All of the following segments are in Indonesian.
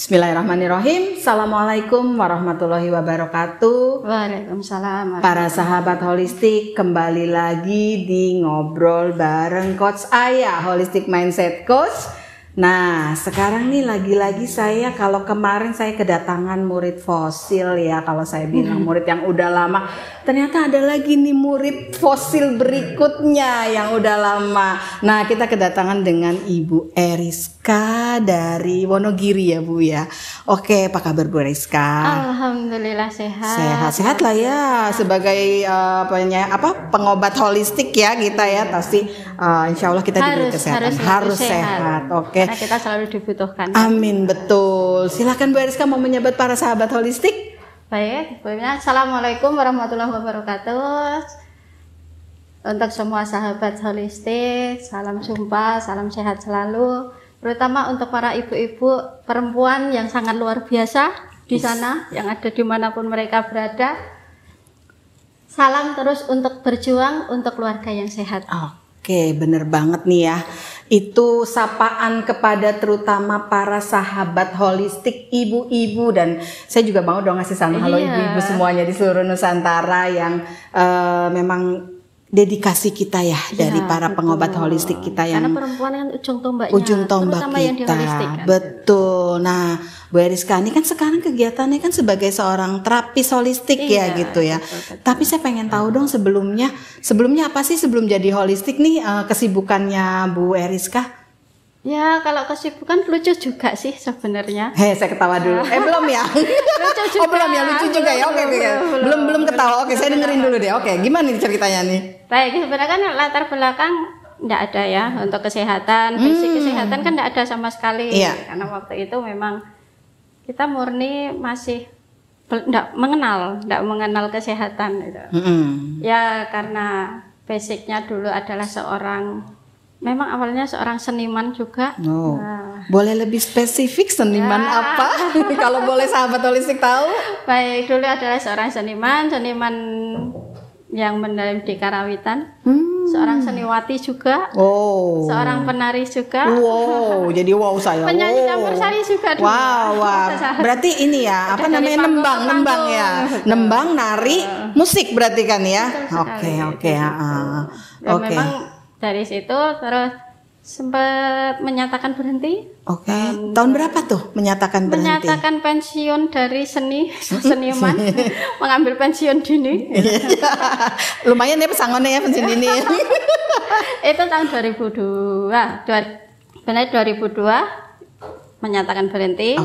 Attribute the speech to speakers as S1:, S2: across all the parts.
S1: Bismillahirrahmanirrahim. Assalamualaikum warahmatullahi wabarakatuh.
S2: Waalaikumsalam.
S1: Para sahabat holistik, kembali lagi di ngobrol bareng Coach Aya, Holistic Mindset Coach. Nah, sekarang nih lagi-lagi saya, kalau kemarin saya kedatangan murid fosil ya, kalau saya bilang murid yang udah lama, ternyata ada lagi nih murid fosil berikutnya yang udah lama. Nah, kita kedatangan dengan Ibu Eriska dari Wonogiri ya Bu ya. Oke, apa kabar Bu Eriska?
S2: Alhamdulillah sehat.
S1: Sehat-sehat lah ya, sebagai pengobat holistik ya kita ya, pasti insya Allah kita diberi kesehatan, harus sehat. Oke.
S2: Karena kita selalu dibutuhkan.
S1: Amin, betul. Silakan Bu Eriska mau menyebut para sahabat holistik.
S2: Baik, Assalamualaikum warahmatullahi wabarakatuh. Untuk semua sahabat holistik, salam jumpa, salam sehat selalu. Terutama untuk para ibu-ibu perempuan yang sangat luar biasa di sana, yang ada dimanapun mereka berada. Salam terus untuk berjuang untuk keluarga yang sehat.
S1: Oke, bener banget nih ya. Itu sapaan kepada terutama para sahabat holistik, ibu-ibu, dan saya juga mau dong ngasih salam halo ibu-ibu semuanya di seluruh Nusantara yang memang dedikasi kita ya dari para pengobat holistik kita yang
S2: karena perempuan kan
S1: ujung tombak kita,
S2: yang di holistik, kan?
S1: Betul. Nah, Bu Eriska ini kan sekarang kegiatannya kan sebagai seorang terapis holistik ya gitu ya. Betul. Tapi saya pengen tahu dong sebelumnya apa sih sebelum jadi holistik nih kesibukannya Bu Eriska?
S2: Ya, kalau kesibukan lucu juga sih sebenarnya.
S1: Saya ketawa dulu. Belum ya?
S2: Lucu juga.
S1: Belum ya, lucu juga ya. Oke. Belum ketawa. Oke, saya dengerin dulu deh. Oke, gimana nih ceritanya nih?
S2: Baik, sebenarnya kan latar belakang enggak ada ya untuk kesehatan. Basic kesehatan kan enggak ada sama sekali.
S1: Iya.
S2: Karena waktu itu memang kita murni masih enggak mengenal kesehatan gitu. Ya, karena basicnya dulu adalah memang awalnya seorang seniman juga. Nah,
S1: boleh lebih spesifik seniman apa? Kalau boleh sahabat holistik tahu.
S2: Baik, dulu adalah seorang seniman yang mendalam di karawitan. Seorang seniwati juga. Seorang penari juga.
S1: Jadi saya.
S2: Penyanyi campur sari juga dulu.
S1: Berarti ini ya, apa namanya nembang ya. Nembang, nari, musik berarti kan ya. Oke.
S2: Memang dari situ terus sempat menyatakan berhenti.
S1: Tahun berapa tuh menyatakan berhenti?
S2: Menyatakan pensiun dari seniman, mengambil pensiun dini.
S1: Lumayan ya pesangonnya ya pensiun dini.
S2: Itu tahun 2002. Benar 2002 menyatakan berhenti.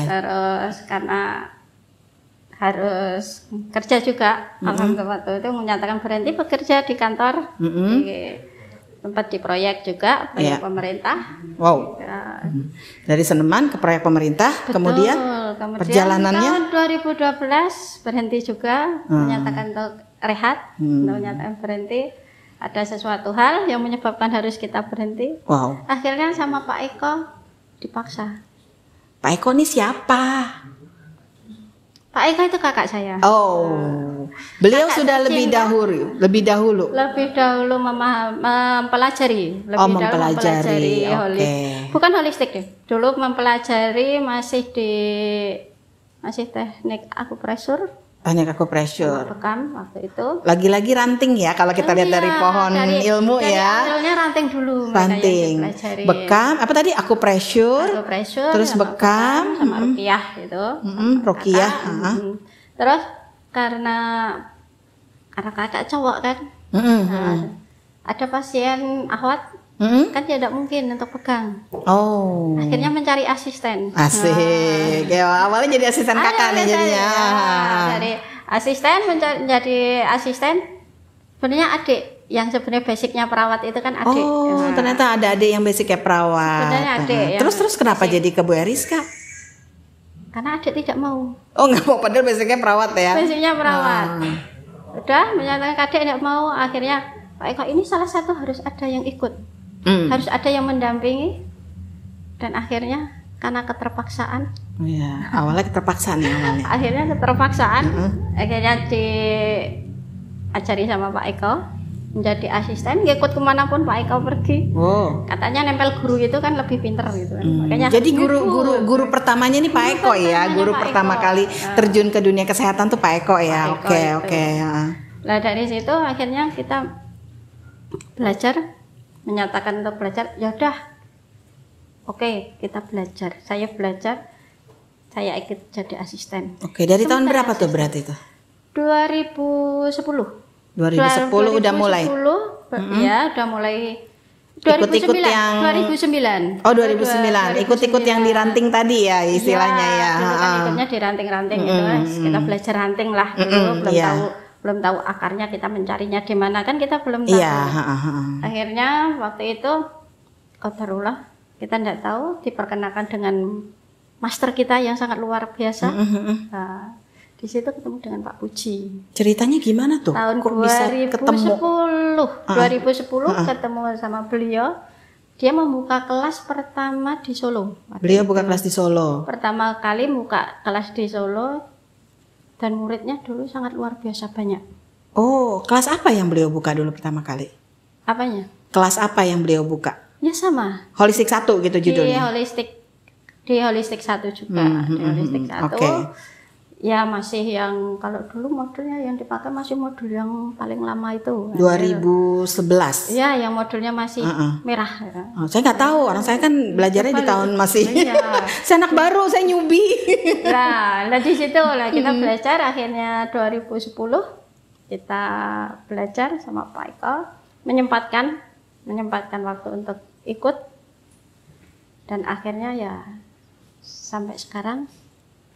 S2: Terus karena harus kerja juga, alhamdulillah waktu itu menyatakan berhenti bekerja di kantor. Sempat di proyek juga, proyek pemerintah. Ya.
S1: Dari seniman ke proyek pemerintah. Kemudian perjalanannya
S2: tahun 2012 berhenti juga, menyatakan untuk rehat, menyatakan berhenti. Ada sesuatu hal yang menyebabkan harus kita berhenti. Akhirnya sama Pak Eko dipaksa.
S1: Pak Eko ini siapa?
S2: Pak Eko itu kakak saya.
S1: Beliau
S2: kakak
S1: sudah lebih dahulu
S2: mempelajari.
S1: Mempelajari.
S2: Bukan holistik deh. Dulu mempelajari masih teknik akupresur.
S1: Teknik akupresur.
S2: Bekam waktu itu.
S1: Lagi-lagi ranting ya kalau kita lihat dari pohon ilmu ya.
S2: Awalnya ranting dulu.
S1: Ranting. Bekam, apa tadi akupresur. Terus bekam
S2: sama ruqyah itu.
S1: Ruqyah.
S2: Terus karena kakak cowok kan. Ada pasien ahwat. Kan tidak mungkin untuk pegang. Akhirnya mencari asisten.
S1: Asik. Awalnya jadi asisten kakak nih jadinya.
S2: Dari asisten menjadi asisten. Sebenarnya adik yang sebenarnya basicnya perawat itu kan adik.
S1: Ternyata ada adik yang basicnya perawat.
S2: Sebenarnya adik.
S1: Terus kenapa jadi ke Bu Eriska?
S2: Karena adik tidak mau.
S1: Nggak mau, padahal basicnya perawat ya.
S2: Basicnya perawat. Udah menyatakan adik tidak mau. Akhirnya Pak Eko ini salah satu harus ada yang ikut. Harus ada yang mendampingi. Dan akhirnya karena keterpaksaan.
S1: Awalnya keterpaksaan ya awalnya.
S2: Akhirnya keterpaksaan. Akhirnya diajari sama Pak Eko. menjadi asisten, ikut kemanapun Pak Eko pergi.
S1: Oh.
S2: Katanya nempel guru itu kan lebih pinter gitu kan. Makanya
S1: Jadi guru pertamanya ini Pak Eko ya, guru
S2: Pak
S1: pertama
S2: Eko.
S1: kali terjun ke dunia kesehatan tuh Pak Eko ya.
S2: Pak Eko
S1: Oke,
S2: itu.
S1: oke.
S2: Nah dari situ akhirnya kita belajar, menyatakan untuk belajar. Ya udah, oke kita belajar. Saya belajar, saya ikut jadi asisten.
S1: Oke, dari tahun berapa tuh berarti tuh?
S2: 2010.
S1: 2010 udah mulai.
S2: 2010 ya, udah mulai.
S1: Ikut-ikut
S2: 2009.
S1: yang
S2: 2009.
S1: Oh, 2009. Ikut-ikut yang di ranting tadi ya istilahnya ya.
S2: Dulu kan ikutnya di ranting-ranting gitu. Kita belajar ranting lah dulu, belum tahu akarnya, kita mencarinya di mana kan kita belum tahu.
S1: Iya,
S2: Akhirnya waktu itu qadarullah kita tidak tahu diperkenalkan dengan master kita yang sangat luar biasa. Nah, di situ ketemu dengan Pak Puji.
S1: Ceritanya gimana tuh?
S2: Tahun
S1: Kok bisa
S2: 2010,
S1: ketemu?
S2: 2010 ketemu sama beliau. Dia membuka kelas pertama di Solo.
S1: Beliau buka kelas di Solo.
S2: Pertama kali buka kelas di Solo dan muridnya dulu sangat luar biasa banyak.
S1: Oh, kelas apa yang beliau buka dulu pertama kali?
S2: Apanya?
S1: Kelas apa yang beliau buka?
S2: Ya sama.
S1: Holistik 1 gitu judulnya.
S2: Di holistik 1 juga. Di holistik 1.
S1: Oke.
S2: Ya masih yang kalau dulu modulnya yang dipakai masih modul yang paling lama itu.
S1: 2011.
S2: Ya, yang modulnya masih merah. Ya.
S1: Oh, saya nggak tahu, orang saya kan belajarnya di tahun masih.
S2: Iya.
S1: Saya anak baru, saya newbie.
S2: Nah, di situ lah kita belajar. Akhirnya 2010 kita belajar sama Pak Eko, menyempatkan waktu untuk ikut, dan akhirnya ya sampai sekarang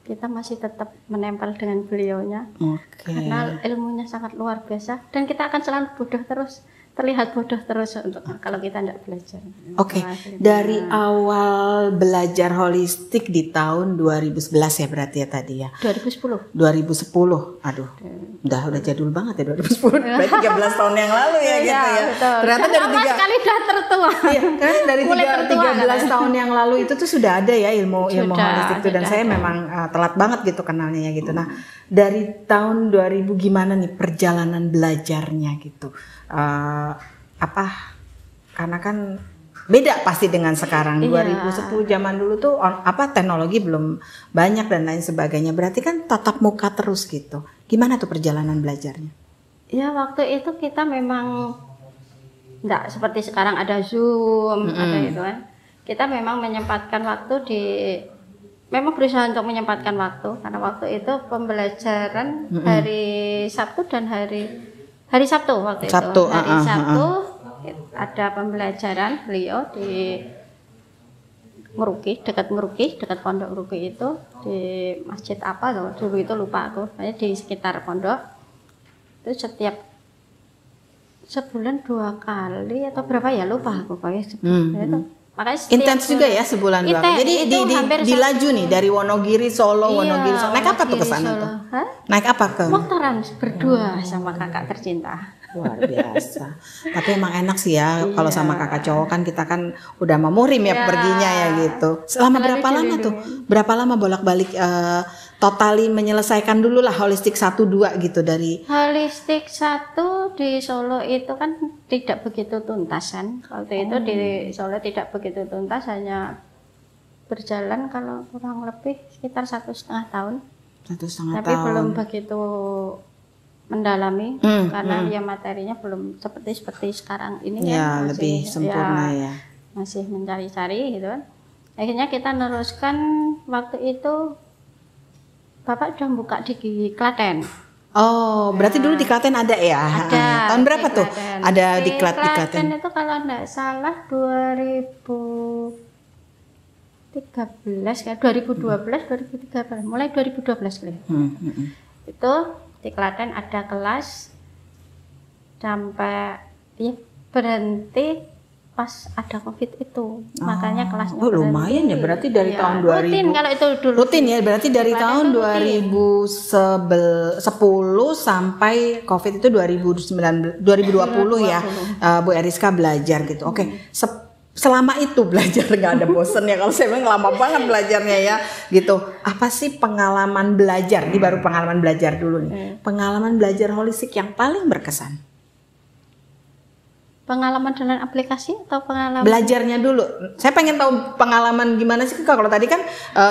S2: kita masih tetap menempel dengan beliaunya. Karena ilmunya sangat luar biasa dan kita akan selalu terlihat bodoh terus untuk kalau kita tidak belajar.
S1: Oke. Dari awal belajar holistik di tahun 2011 ya berarti ya tadi ya.
S2: 2010.
S1: 2010. Aduh. Udah jadul banget ya 2010. Berarti 13 tahun yang lalu ya gitu ya.
S2: Betul.
S1: Ternyata dari
S2: sekali udah tertua.
S1: Iya, kan dari
S2: Mulai tertua,
S1: 13 tahun yang lalu itu tuh sudah ada ya ilmu holistik itu, dan saya
S2: ada.
S1: memang telat banget gitu kenalnya ya gitu. Nah, dari tahun 2000 gimana nih perjalanan belajarnya gitu? Karena kan beda pasti dengan sekarang. 2010 zaman dulu tuh teknologi belum banyak dan lain sebagainya. Berarti kan tatap muka terus gitu. Gimana tuh perjalanan belajarnya?
S2: Ya waktu itu kita memang enggak seperti sekarang ada Zoom, ada itu kan. Kita memang menyempatkan waktu memang berusaha untuk menyempatkan waktu, karena waktu itu pembelajaran hari Sabtu dan hari Sabtu waktu itu. Hari Sabtu ada pembelajaran beliau di Ngeruki, dekat pondok Ngeruki itu, di masjid apa dulu itu lupa aku, di sekitar pondok. Itu setiap sebulan 2 kali atau berapa ya lupa aku pokoknya itu. Makanya
S1: intens juga ya sebulan 2 kali. Jadi dilaju nih dari Wonogiri Solo, Wonogiri Solo. Naik apa tuh ke sana tuh? Naik apa ke?
S2: Motoran berdua sama kakak tercinta.
S1: Luar biasa. Tapi emang enak sih ya kalau sama kakak cowok kan kita kan udah memurim ya perginya ya gitu. Selama berapa lama tuh? Berapa lama bolak-balik totali menyelesaikan dulu lah holistik 1 2 gitu dari
S2: holistik 1 di Solo itu kan tidak begitu tuntas kan. Waktu itu di Solo tidak begitu tuntas, hanya berjalan kalau kurang lebih sekitar 1,5 tahun.
S1: 1,5 tahun.
S2: Tapi belum begitu mendalami karena ya materinya belum seperti sekarang ini
S1: ya,
S2: kan,
S1: lebih sempurna ya.
S2: Masih mencari-cari gitu kan. Akhirnya kita neruskan waktu itu Bapak udah buka di Klaten.
S1: Oh, berarti dulu di Klaten ada ya?
S2: Ada.
S1: Tahun berapa tuh? Ada di Klaten.
S2: Klaten itu kalau enggak salah 2013 kan, 2012, 2013, mulai 2012 kali. Itu di Klaten ada kelas sampai berhenti pas ada COVID itu, makanya kelasnya
S1: lumayan ya, berarti dari tahun 2000
S2: rutin kalau itu dulu
S1: rutin ya, berarti dari tahun 2010 sampai COVID itu 2020 ya, Bu Eriska belajar gitu. Oke. Selama itu belajar nggak ada bosen ya, kalau saya bilang lama banget belajarnya ya gitu. Apa sih pengalaman belajar, ini baru pengalaman belajar dulu nih, pengalaman belajar holistik yang paling berkesan?
S2: pengalaman dalam aplikasi atau pengalaman
S1: belajarnya dulu. Saya pengen tahu pengalaman gimana sih Kak. Kalau tadi kan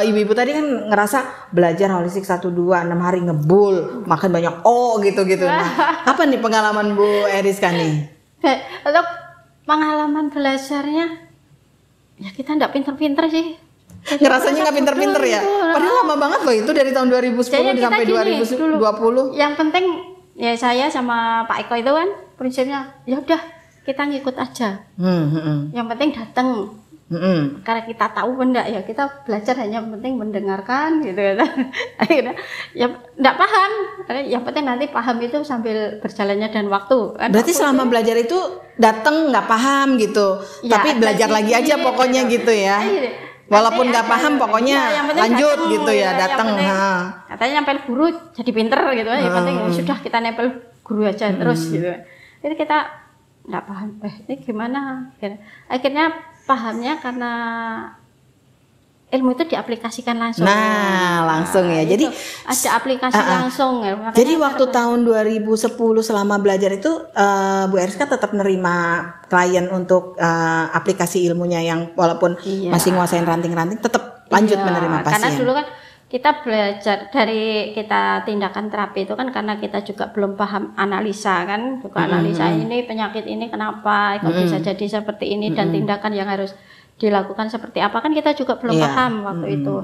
S1: ibu-ibu tadi kan ngerasa belajar holistik 1-2 6 hari ngebul, makan banyak gitu. Nah, apa nih pengalaman Bu Eriska nih?
S2: Untuk pengalaman belajarnya ya kita enggak pinter-pinter sih. Jadi
S1: ngerasanya nggak pinter-pinter ya? Padahal lama banget loh itu dari tahun 2010 sampai 2020.
S2: Yang penting ya saya sama Pak Eko itu kan prinsipnya ya udah kita ngikut aja. Yang penting datang. Karena kita tahu benda ya kita belajar hanya penting mendengarkan gitu ya. Akhirnya ya enggak paham. Yang penting nanti paham itu sambil berjalannya dan waktu.
S1: Berarti selama belajar itu datang nggak paham gitu. Ya, tapi belajar lagi aja pokoknya gitu ya. Walaupun nggak paham pokoknya lanjut dateng, gitu ya datang.
S2: Katanya nempel guru jadi pinter gitu. Yang penting ya sudah kita nempel guru aja terus gitu. Itu kita nggak paham, ini gimana? Akhirnya pahamnya karena ilmu itu diaplikasikan langsung.
S1: Nah, langsung ya. Jadi
S2: ada aplikasi langsung ya.
S1: Jadi waktu tahun 2010 selama belajar itu Bu Eriska tetap nerima klien untuk aplikasi ilmunya yang walaupun masih nguasain ranting-ranting tetap lanjut menerima pasien.
S2: Karena dulu kan kita belajar dari kita tindakan terapi itu kan karena kita juga belum paham analisa kan, juga analisa ini penyakit ini kenapa kok bisa jadi seperti ini dan tindakan yang harus dilakukan seperti apa kan kita juga belum paham waktu itu.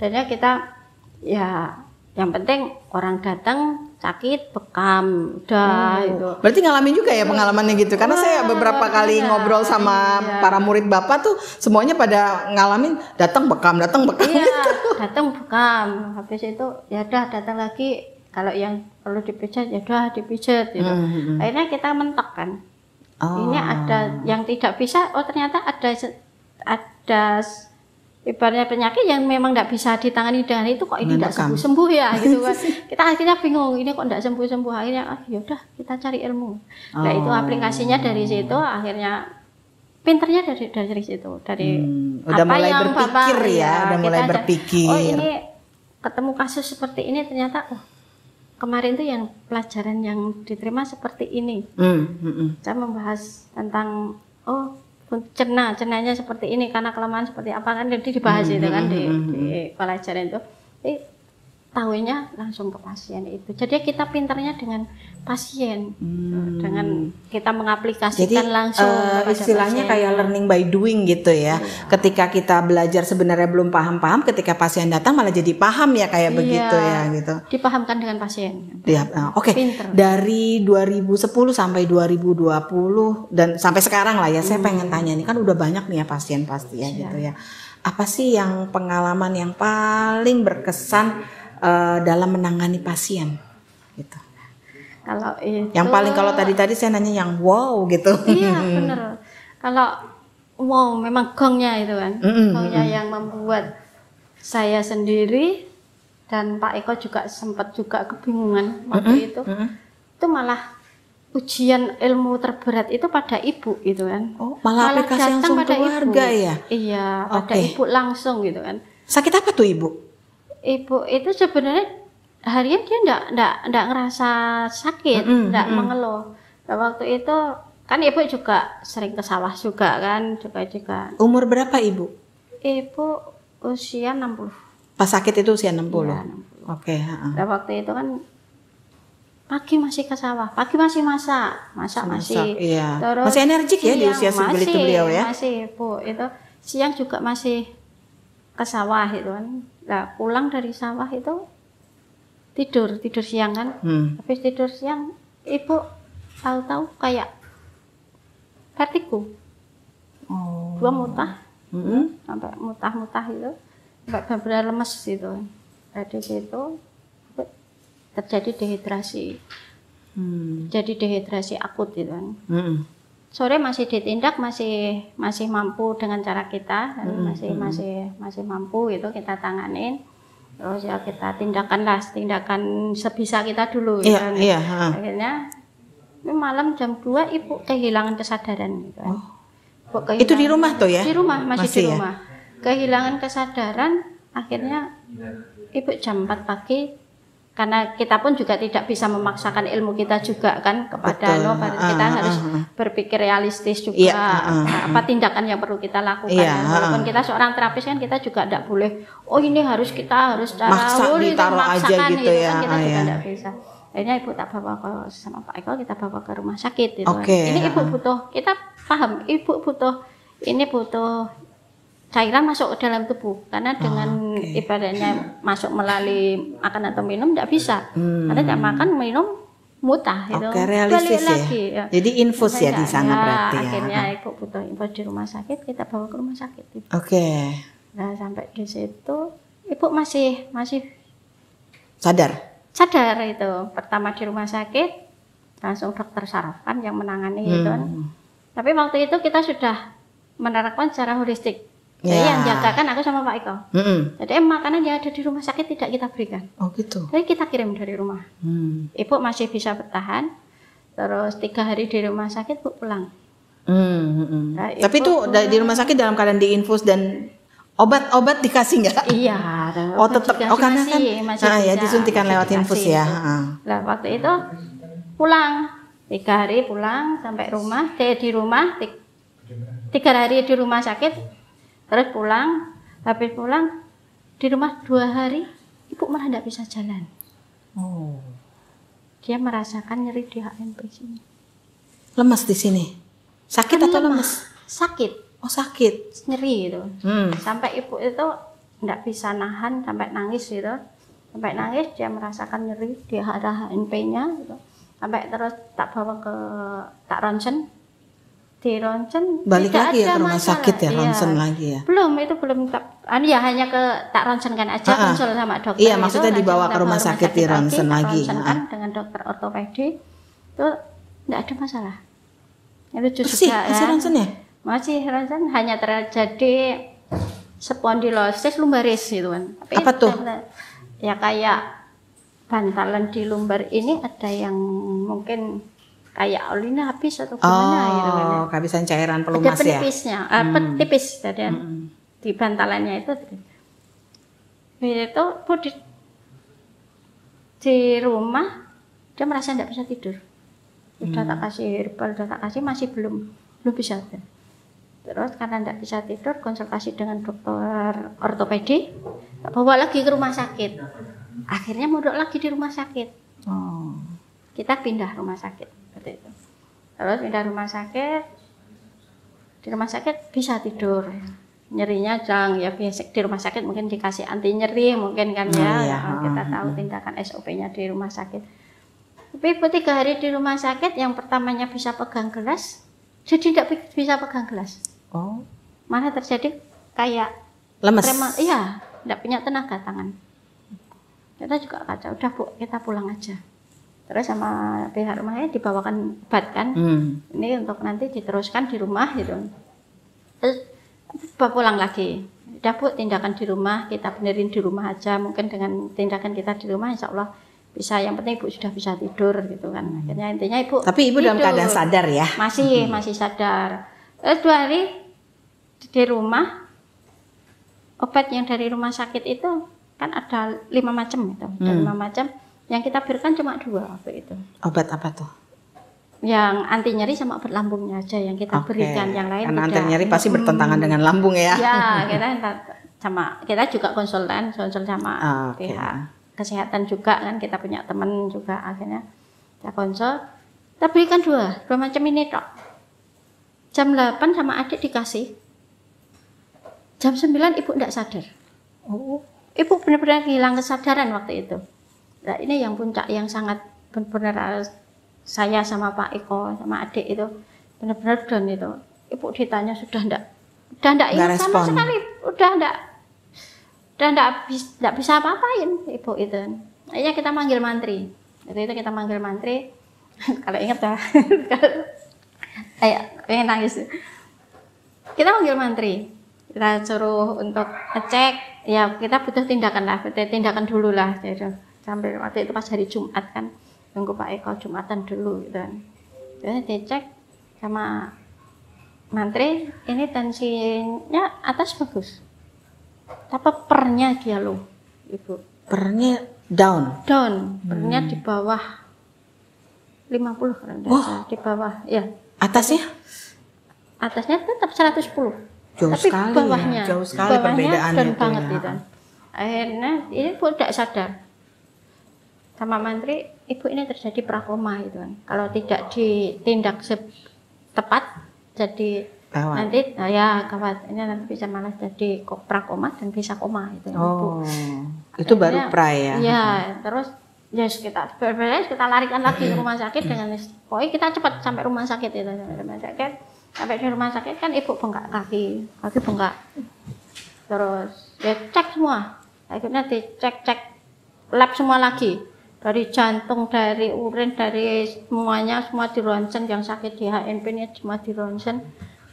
S2: Dan ya kita ya yang penting orang datang sakit bekam udah itu.
S1: Berarti ngalamin juga ya pengalamannya gitu. Karena saya beberapa kali ngobrol sama para murid Bapak tuh semuanya pada ngalamin datang bekam gitu.
S2: Datang bekam. Habis itu ya udah datang lagi kalau yang perlu dipijat ya udah dipijat gitu. Akhirnya kita mentok kan. Ini ada yang tidak bisa, ternyata ada ibaratnya penyakit yang memang tidak bisa ditangani dengan itu kok ini tidak sembuh-sembuh ya gitu kan. Kita akhirnya bingung ini kok tidak sembuh-sembuh, akhirnya ya udah kita cari ilmu. Nah itu aplikasinya dari situ akhirnya pinternya dari situ
S1: udah mulai berpikir udah mulai berpikir.
S2: Oh ini ketemu kasus seperti ini ternyata kemarin tuh yang pelajaran yang diterima seperti ini. Saya membahas tentang cernanya seperti ini karena kelemahan seperti apa kan jadi dibahas itu kan di pelajaran itu. Tahunya langsung ke pasien itu. Jadi kita pintarnya dengan pasien, dengan kita mengaplikasikan langsung.
S1: Istilahnya kayak learning by doing gitu ya. Ketika kita belajar sebenarnya belum paham, ketika pasien datang malah jadi paham ya kayak begitu ya gitu.
S2: Dipahamkan dengan pasien.
S1: Oke. Dari 2010 sampai 2020 dan sampai sekarang lah ya, saya pengen tanya nih kan udah banyak nih ya pasien pasti ya gitu ya. Apa sih yang pengalaman yang paling berkesan dalam menangani pasien gitu?
S2: Kalau itu
S1: yang paling kalau tadi saya nanya yang wow gitu.
S2: Iya benar. Kalau wow memang gongnya itu kan, gongnya yang membuat saya sendiri dan Pak Eko juga sempat juga kebingungan waktu itu. Itu malah ujian ilmu terberat itu pada ibu gitu kan.
S1: Malah aplikasi langsung pada keluarga ibu. Ya?
S2: Iya, pada ibu langsung gitu kan.
S1: Sakit apa tuh ibu?
S2: Ibu itu sebenarnya harian dia enggak ngerasa sakit, enggak mengeluh. Nah, waktu itu kan ibu juga sering ke sawah juga kan, juga.
S1: Umur berapa ibu?
S2: Ibu usia 60.
S1: Pas sakit itu usia 60.
S2: Iya, 60.
S1: Oke,
S2: Nah, waktu itu kan pagi masih ke sawah, pagi masih masak masih.
S1: Iya.
S2: Terus
S1: masih energik ya di usia sebegitu beliau ya.
S2: Masih, Bu. Itu siang juga masih ke sawah itu kan. Nah, pulang dari sawah itu tidur siang kan. Habis tidur siang ibu tahu-tahu kayak vertigo. Dua mutah. Sampai mutah-mutah itu. Sampai benar-benar lemes gitu. Dari situ terjadi dehidrasi. Jadi dehidrasi akut gitu kan. Sore masih ditindak, masih mampu dengan cara kita, masih mampu itu kita tanganin. Terus ya kita tindakan sebisa kita dulu. Akhirnya malam jam 2 ibu kehilangan kesadaran gitu kan.
S1: Itu di rumah tuh ya?
S2: Di rumah, masih di rumah. Kehilangan kesadaran, akhirnya ibu jam 4 pagi karena kita pun juga tidak bisa memaksakan ilmu kita juga kan kepada kita harus berpikir realistis juga apa tindakan yang perlu kita lakukan. Walaupun kita seorang terapis kan kita juga tidak boleh kita harus cara
S1: ditaruh aja gitu ya.
S2: Kan kita juga tidak bisa. Akhirnya ibu tak bawa sama Pak Eko, kita bawa ke rumah sakit gitu. Ini ibu butuh, kita paham ibu butuh cairan masuk ke dalam tubuh karena dengan ibaratnya masuk melalui makan atau minum tidak bisa karena tidak makan minum muntah itu
S1: realistis
S2: balik lagi ya.
S1: Jadi infus ya di sana berarti ya.
S2: Akhirnya ibu butuh infus di rumah sakit, kita bawa ke rumah sakit. Nah sampai di situ ibu masih
S1: sadar
S2: itu. Pertama di rumah sakit langsung dokter saraf kan yang menangani itu kan. Tapi waktu itu kita sudah menerapkan secara holistik. Jadi yang jaga kan aku sama Pak Eko. Jadi makanan yang ada di rumah sakit tidak kita berikan.
S1: Oh gitu.
S2: Jadi kita kirim dari rumah. Ibu masih bisa bertahan. Terus 3 hari di rumah sakit ibu pulang.
S1: Nah, tapi itu di rumah sakit dalam keadaan diinfus dan obat dikasih nggak?
S2: Iya.
S1: Tetap. Karena kan ya disuntikan lewat infus ya.
S2: Nah waktu itu pulang 3 hari pulang sampai rumah. Di rumah 3 hari di rumah sakit. Terus pulang, habis pulang di rumah 2 hari, ibu malah tidak bisa jalan. Dia merasakan nyeri di HNP sini.
S1: Lemas di sini? Sakit atau lemas?
S2: Sakit.
S1: Oh sakit.
S2: Nyeri itu. Sampai ibu itu tidak bisa nahan, sampai nangis gitu. Sampai nangis dia merasakan nyeri di arah HNP-nya. Gitu. Sampai terus tak bawa ke ronsen. Di ronsen
S1: balik lagi ya ke rumah sakit ya, ronsen lagi ya?
S2: Belum hanya ke tak ronsenkan aja, konsul sama dokter.
S1: Iya maksudnya dibawa ke rumah sakit di ronsen lagi.
S2: Kan dengan dokter ortopedi itu tidak ada masalah. Itu
S1: masih ronsen ya?
S2: Masih ronsen, hanya terjadi spondylosis lumbaris gitu kan. Tapi
S1: apa tuh?
S2: Ya kayak bantalan di lumbar ini ada yang mungkin kayak olinya habis atau gimana gitu kan.
S1: Kehabisan cairan pelumas
S2: ada penipisnya, tipis jadi di bantalannya itu. Itu di rumah dia merasa tidak bisa tidur. Udah tak kasih herbal, udah tak kasih masih belum bisa. Terus karena tidak bisa tidur, konsultasi dengan dokter ortopedi, bawa lagi ke rumah sakit. Akhirnya mondok lagi di rumah sakit. Kita pindah rumah sakit. Itu. Terus pindah rumah sakit, di rumah sakit bisa tidur, nyerinya jang ya biasa di rumah sakit mungkin dikasih anti nyeri mungkin kan kita tahu tindakan SOP-nya di rumah sakit. Tapi 3 hari di rumah sakit yang pertamanya bisa pegang gelas, jadi tidak bisa pegang gelas. Malah terjadi kayak
S1: lemes.
S2: Iya, tidak punya tenaga tangan. Kita juga kacau, udah Bu, kita pulang aja. Terus sama pihak rumahnya dibawakan obat kan, ini untuk nanti diteruskan di rumah gitu. Terus pulang lagi, udah Bu tindakan di rumah, kita benerin di rumah aja, mungkin dengan tindakan kita di rumah insya Allah bisa, yang penting Ibu sudah bisa tidur gitu kan. Akhirnya intinya Ibu
S1: tapi Ibu tidur. Dalam keadaan sadar ya?
S2: Masih sadar. Terus 2 hari di rumah, obat yang dari rumah sakit itu kan ada 5 macam itu, ada 5 macam. Yang kita berikan cuma 2 waktu itu. Obat apa tuh? Yang anti nyeri sama obat lambungnya aja yang kita berikan, yang lain
S1: karena tidak. Anti nyeri pasti bertentangan dengan lambung ya.
S2: Ya, kita juga konsul sama pihak kesehatan juga kan, kita punya teman juga, akhirnya kita konsul. Kita berikan 2 macam ini tok. Jam 8 sama adik dikasih. Jam 9 Ibu tidak sadar. Ibu benar-benar hilang kesadaran waktu itu. Nah, ini yang puncak yang sangat benar-benar saya sama Pak Eko sama adik itu benar-benar down itu. Ibu ditanya sudah enggak ingat sama sekali, udah enggak bisa apa-apain Ibu itu. Akhirnya kita manggil mantri. Itu kita manggil mantri. Kalau ingat ya. Pengen nangis. Kita manggil mantri. Kita suruh untuk ngecek, ya kita butuh tindakan dulu lah. Sampai waktu itu pas hari Jumat kan, tunggu Pak Eko Jumatan dulu gitu kan. Jadi dicek sama mantri, ini tensinya atas bagus. Tapi pernya dia loh, Ibu.
S1: Pernya Down.
S2: Beratnya di bawah 50 kalau tidak salah. Di bawah, ya.
S1: Atasnya?
S2: Atasnya tetap 110.
S1: Jauh
S2: tapi
S1: sekali
S2: bawahnya,
S1: ya, jauh sekali perbedaannya
S2: down
S1: itu
S2: banget
S1: ya.
S2: itu. Akhirnya ini Ibu tidak sadar. Sama mantri, Ibu ini terjadi prakoma itu kan. Kalau tidak ditindak tepat, jadi
S1: Gawat.
S2: nanti ya gawat. Ini nanti bisa malah jadi prakoma dan bisa koma itu.
S1: Oh,
S2: Ibu.
S1: itu baru pra ya?
S2: Iya, terus ya kita larikan lagi ke rumah sakit dengan pokoknya kita cepat sampai rumah sakit itu. Sampai di rumah sakit kan Ibu bengkak kaki bengkak. Terus ya cek semua. Akhirnya dicek lab semua lagi. Dari jantung, dari urin, dari semuanya semua di ronsen, yang sakit di HNP-nya semua di ronsen.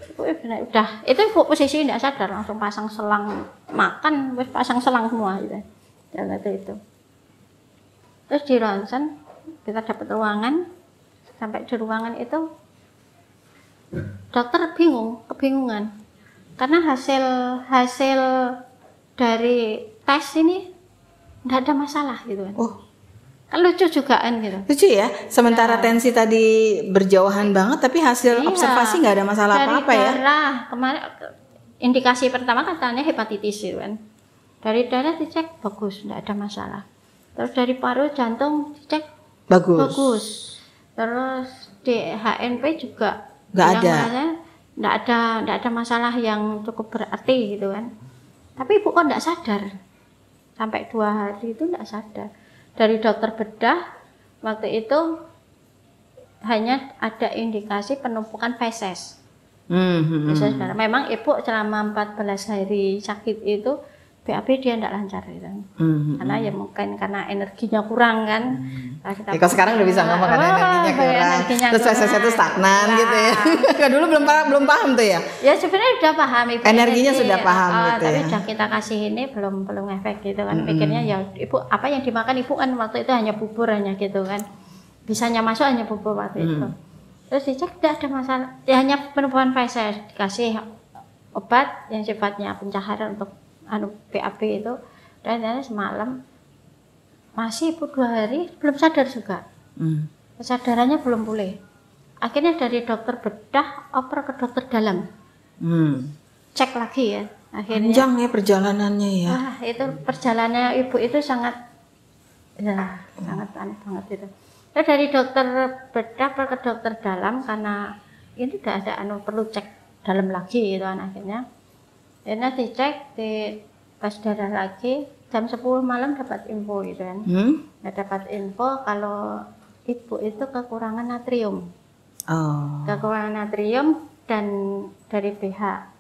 S2: Ibu udah itu Ibu posisi tidak sadar, langsung pasang selang makan, pasang selang semua gitu. Dan itu. Terus di ronsen kita dapat ruangan. Sampai di ruangan itu dokter kebingungan. Karena hasil dari tes ini nggak ada masalah gitu kan.
S1: Oh,
S2: kan lucu juga kan gitu.
S1: Lucu ya. Sementara tensi tadi berjauhan banget, tapi hasil observasi nggak ada masalah apa-apa ya.
S2: Dari darah kemarin indikasi pertama katanya hepatitis gitu kan. Dari darah dicek bagus, nggak ada masalah. Terus dari paru jantung dicek bagus. Terus di HNP juga
S1: nggak ada
S2: masalah yang cukup berarti gitu kan. Tapi Ibu kok nggak sadar sampai 2 hari itu nggak sadar. Dari dokter bedah waktu itu hanya ada indikasi penumpukan feses. Memang Ibu selama 14 hari sakit itu BAB dia tidak lancar gitu. Karena ya mungkin karena energinya kurang kan.
S1: Ya, kalau sekarang udah bisa ngomong karena energinya kurang. Terus fesesnya itu stagnan gitu ya. Kan dulu belum paham tuh ya.
S2: Ya sebenarnya udah paham Ibu.
S1: Energinya sudah paham gitu
S2: tapi
S1: ya.
S2: udah kita kasih ini belum efek gitu kan. Pikirnya ya Ibu apa yang dimakan Ibu kan waktu itu hanya bubur hanya gitu kan. Bisanya masuk hanya bubur waktu itu. Terus dicek tidak ada masalah. Ya hanya penumpukan feses, dikasih obat yang sifatnya pencaharian untuk BAB itu, dan semalam masih Ibu 2 hari belum sadar juga. Kesadarannya belum pulih. Akhirnya dari dokter bedah oper ke dokter dalam. Cek lagi ya. Akhirnya
S1: panjang ya perjalanannya ya.
S2: Wah, itu perjalanannya Ibu itu sangat aneh banget itu. Terus dari dokter bedah ke dokter dalam karena ini tidak ada perlu cek dalam lagi gitu kan akhirnya. Akhirnya dicek, di tes darah lagi, jam 10 malam dapat info gitu kan. Dapat info kalau Ibu itu kekurangan natrium. Kekurangan natrium dan dari pihak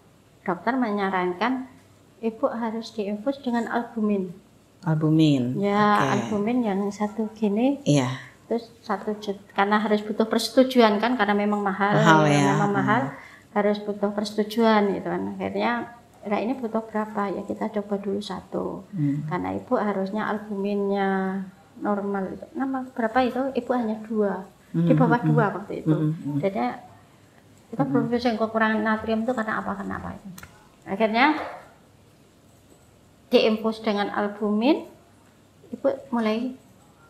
S2: dokter menyarankan Ibu harus diinfus dengan albumin. Ya, albumin yang satu gini.
S1: Iya.
S2: Terus 1 juta, karena harus butuh persetujuan kan, karena memang mahal ya. Memang mahal, harus butuh persetujuan gitu kan. Akhirnya ini butuh berapa ya, kita coba dulu 1 karena Ibu harusnya albuminnya normal itu berapa itu Ibu hanya 2 di bawah 2 waktu itu. Jadi kita belum bisa kekurangan natrium itu karena apa itu. Akhirnya diinfus dengan albumin, Ibu mulai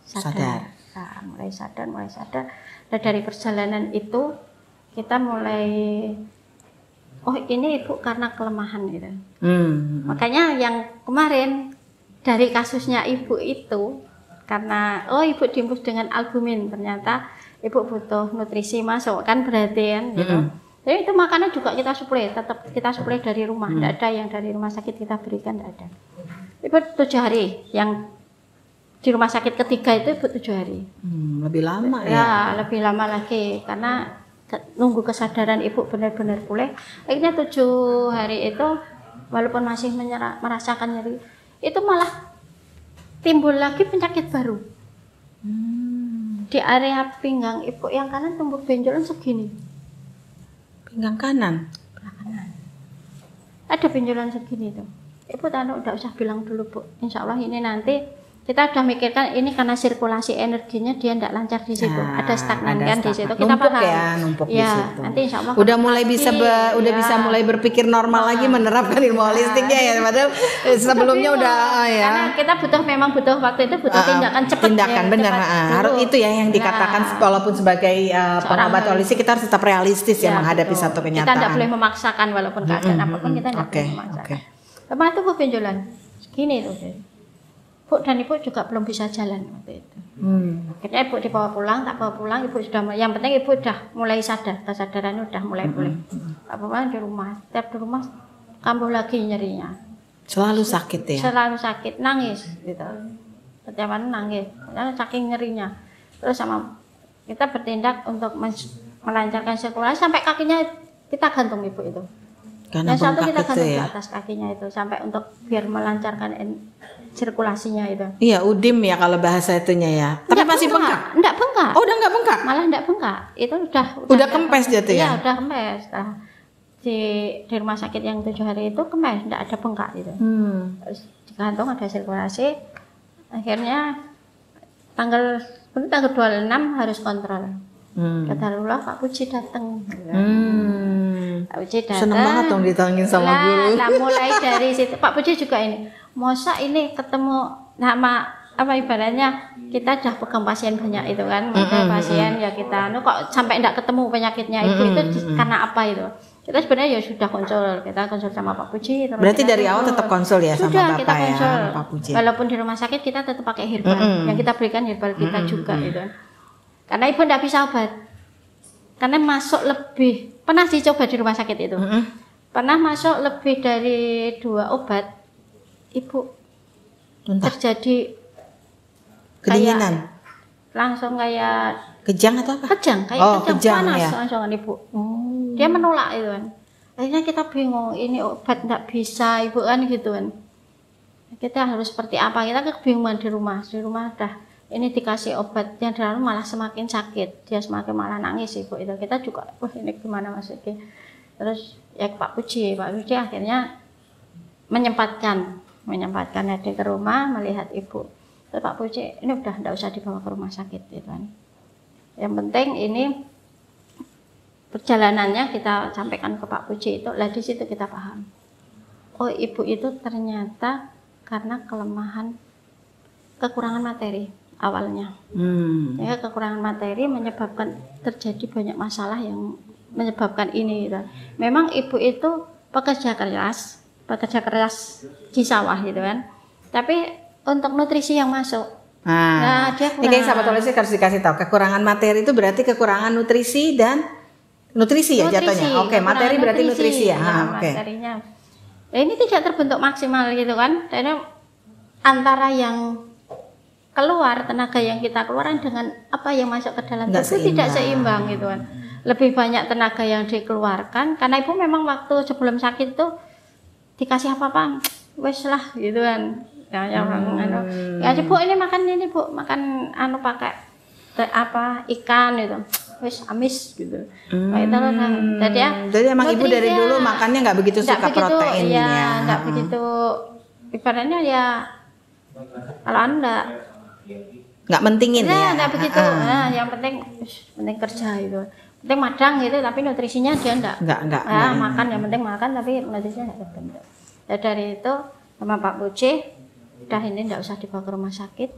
S2: sadar. Mulai sadar. Dan dari perjalanan itu kita mulai ini Ibu karena kelemahan gitu. Makanya yang kemarin dari kasusnya Ibu itu karena Ibu diinfus dengan albumin, ternyata Ibu butuh nutrisi masuk kan berarti kan gitu. Jadi itu makanan juga kita suplai, tetap kita suplai dari rumah, tidak ada yang dari rumah sakit kita berikan, tidak ada. Ibu 7 hari, yang di rumah sakit ketiga itu Ibu 7 hari.
S1: Lebih lama ya?
S2: Ya, lebih lama lagi karena nunggu kesadaran Ibu benar-benar pulih. Akhirnya 7 hari itu walaupun masih merasakan nyeri, itu malah timbul lagi penyakit baru. Di area pinggang Ibu yang kanan tumbuh benjolan segini.
S1: Pinggang kanan?
S2: Ada benjolan segini tuh. Ibu udah usah bilang dulu Bu. Insya Allah ini nanti kita udah mikirkan ini karena sirkulasi energinya dia tidak lancar di situ, ada stagnan kan di situ. Kita
S1: numpuk
S2: paham.
S1: Ya, numpuk di situ.
S2: Nanti insya Allah
S1: udah mulai bisa bisa mulai berpikir normal lagi menerapkan ilmu holistiknya ya. Padahal sebelumnya udah ya.
S2: Karena kita memang butuh waktu itu butuh tindakan cepat.
S1: Tindakan benar. Harus itu ya yang dikatakan walaupun sebagai pengobat holistik kita harus tetap realistis ya menghadapi satu kenyataan.
S2: Kita tidak boleh memaksakan walaupun keadaan apapun kita tidak boleh memaksakan. Kemarin itu Bu benjolan gini tuh. Bu dan Ibu juga belum bisa jalan waktu itu. Akhirnya Ibu dibawa pulang, tak bawa pulang. Ibu sudah, yang penting Ibu sudah mulai sadar, kesadarannya sudah mulai pulih. Apa di rumah, setiap di rumah kambuh lagi nyerinya.
S1: Selalu sakit ya?
S2: Selalu sakit, nangis gitu. Setiap hari nangis, saking nyerinya. Terus sama kita bertindak untuk melancarkan sirkulasi sampai kakinya kita gantung Ibu itu.
S1: Karena
S2: yang satu kita gantung
S1: ya?
S2: di atas kakinya itu sampai untuk biar melancarkan sirkulasinya itu.
S1: Iya, udim ya kalau bahasa itunya ya. Tapi masih bengkak.
S2: Enggak bengkak.
S1: Oh, udah enggak bengkak.
S2: Malah enggak bengkak. Itu
S1: udah kempes jatuh ya.
S2: Iya, udah kempes. Nah, di rumah sakit yang 7 hari itu kempes, enggak ada bengkak itu. Terus digantung ada sirkulasi. Akhirnya tanggal 26 harus kontrol. Qadarullah Pak Puji datang. Pak Puji datang.
S1: Seneng banget dong ditangin sama guru.
S2: Nah, mulai dari situ Pak Puji juga ini. Masa ini ketemu nama apa ibaratnya kita udah pegang pasien banyak itu kan, pasien ya kita, kok sampai enggak ketemu penyakitnya Ibu itu karena apa itu? Kita sebenarnya ya sudah kita konsul sama Pak Puji.
S1: Berarti dari awal tetap konsul ya sama Bapak
S2: kita konsul.
S1: Ya, Pak Puji.
S2: Walaupun di rumah sakit kita tetap pakai herbal, yang kita berikan herbal kita juga gitu. Karena Ibu enggak bisa obat. Karena masuk lebih, pernah dicoba di rumah sakit itu. Pernah masuk lebih dari 2 obat. Ibu terjadi
S1: kedinginan,
S2: langsung kayak
S1: kejang atau apa?
S2: Kejang, kayak kejang panas
S1: ya?
S2: langsung Ibu. Dia menolak itu kan. Akhirnya kita bingung, ini obat nggak bisa Ibu kan gitu kan. Kita harus seperti apa? Kita kebingungan di rumah dah. Ini dikasih obat yang terlalu malah semakin sakit, dia semakin malah nangis Ibu itu. Kita juga, wah ini gimana maksudnya? Terus ya Pak Puji akhirnya menyempatkan adik ke rumah melihat Ibu. Terus Pak Puji ini udah enggak usah dibawa ke rumah sakit gitu kan. Yang penting ini perjalanannya kita sampaikan ke Pak Puji itu, lah di situ kita paham. Oh, Ibu itu ternyata karena kekurangan materi awalnya. Ya, kekurangan materi menyebabkan terjadi banyak masalah yang menyebabkan ini gitu. Memang Ibu itu pekerja keras di sawah gitu kan. Tapi untuk nutrisi yang masuk, dia kurang.
S1: Ini sahabat holistik harus dikasih tahu kekurangan materi itu berarti kekurangan nutrisi dan nutrisi ya jatuhnya. Oke, materi berarti nutrisi ya.
S2: Materinya. Ini tidak terbentuk maksimal gitu kan. Karena antara yang keluar tenaga yang kita keluarkan dengan apa yang masuk ke dalam tubuh tidak seimbang gitu kan. Lebih banyak tenaga yang dikeluarkan karena Ibu memang waktu sebelum sakit tuh dikasih apa-apa wes lah gitu kan ya Bu ini Bu makan pakai ikan gitu wes amis gitu
S1: jadi emang Ibu dari dulu makannya nggak begitu suka protein ya
S2: nggak begitu ibaratnya ya kalau Anda
S1: nggak mentingin ya
S2: nggak begitu yang penting kerja gitu penting madang gitu tapi nutrisinya dia enggak makan yang penting makan tapi nutrisinya enggak terbentuk. Ya dari itu sama Pak Puji udah ini enggak usah dibawa ke rumah sakit.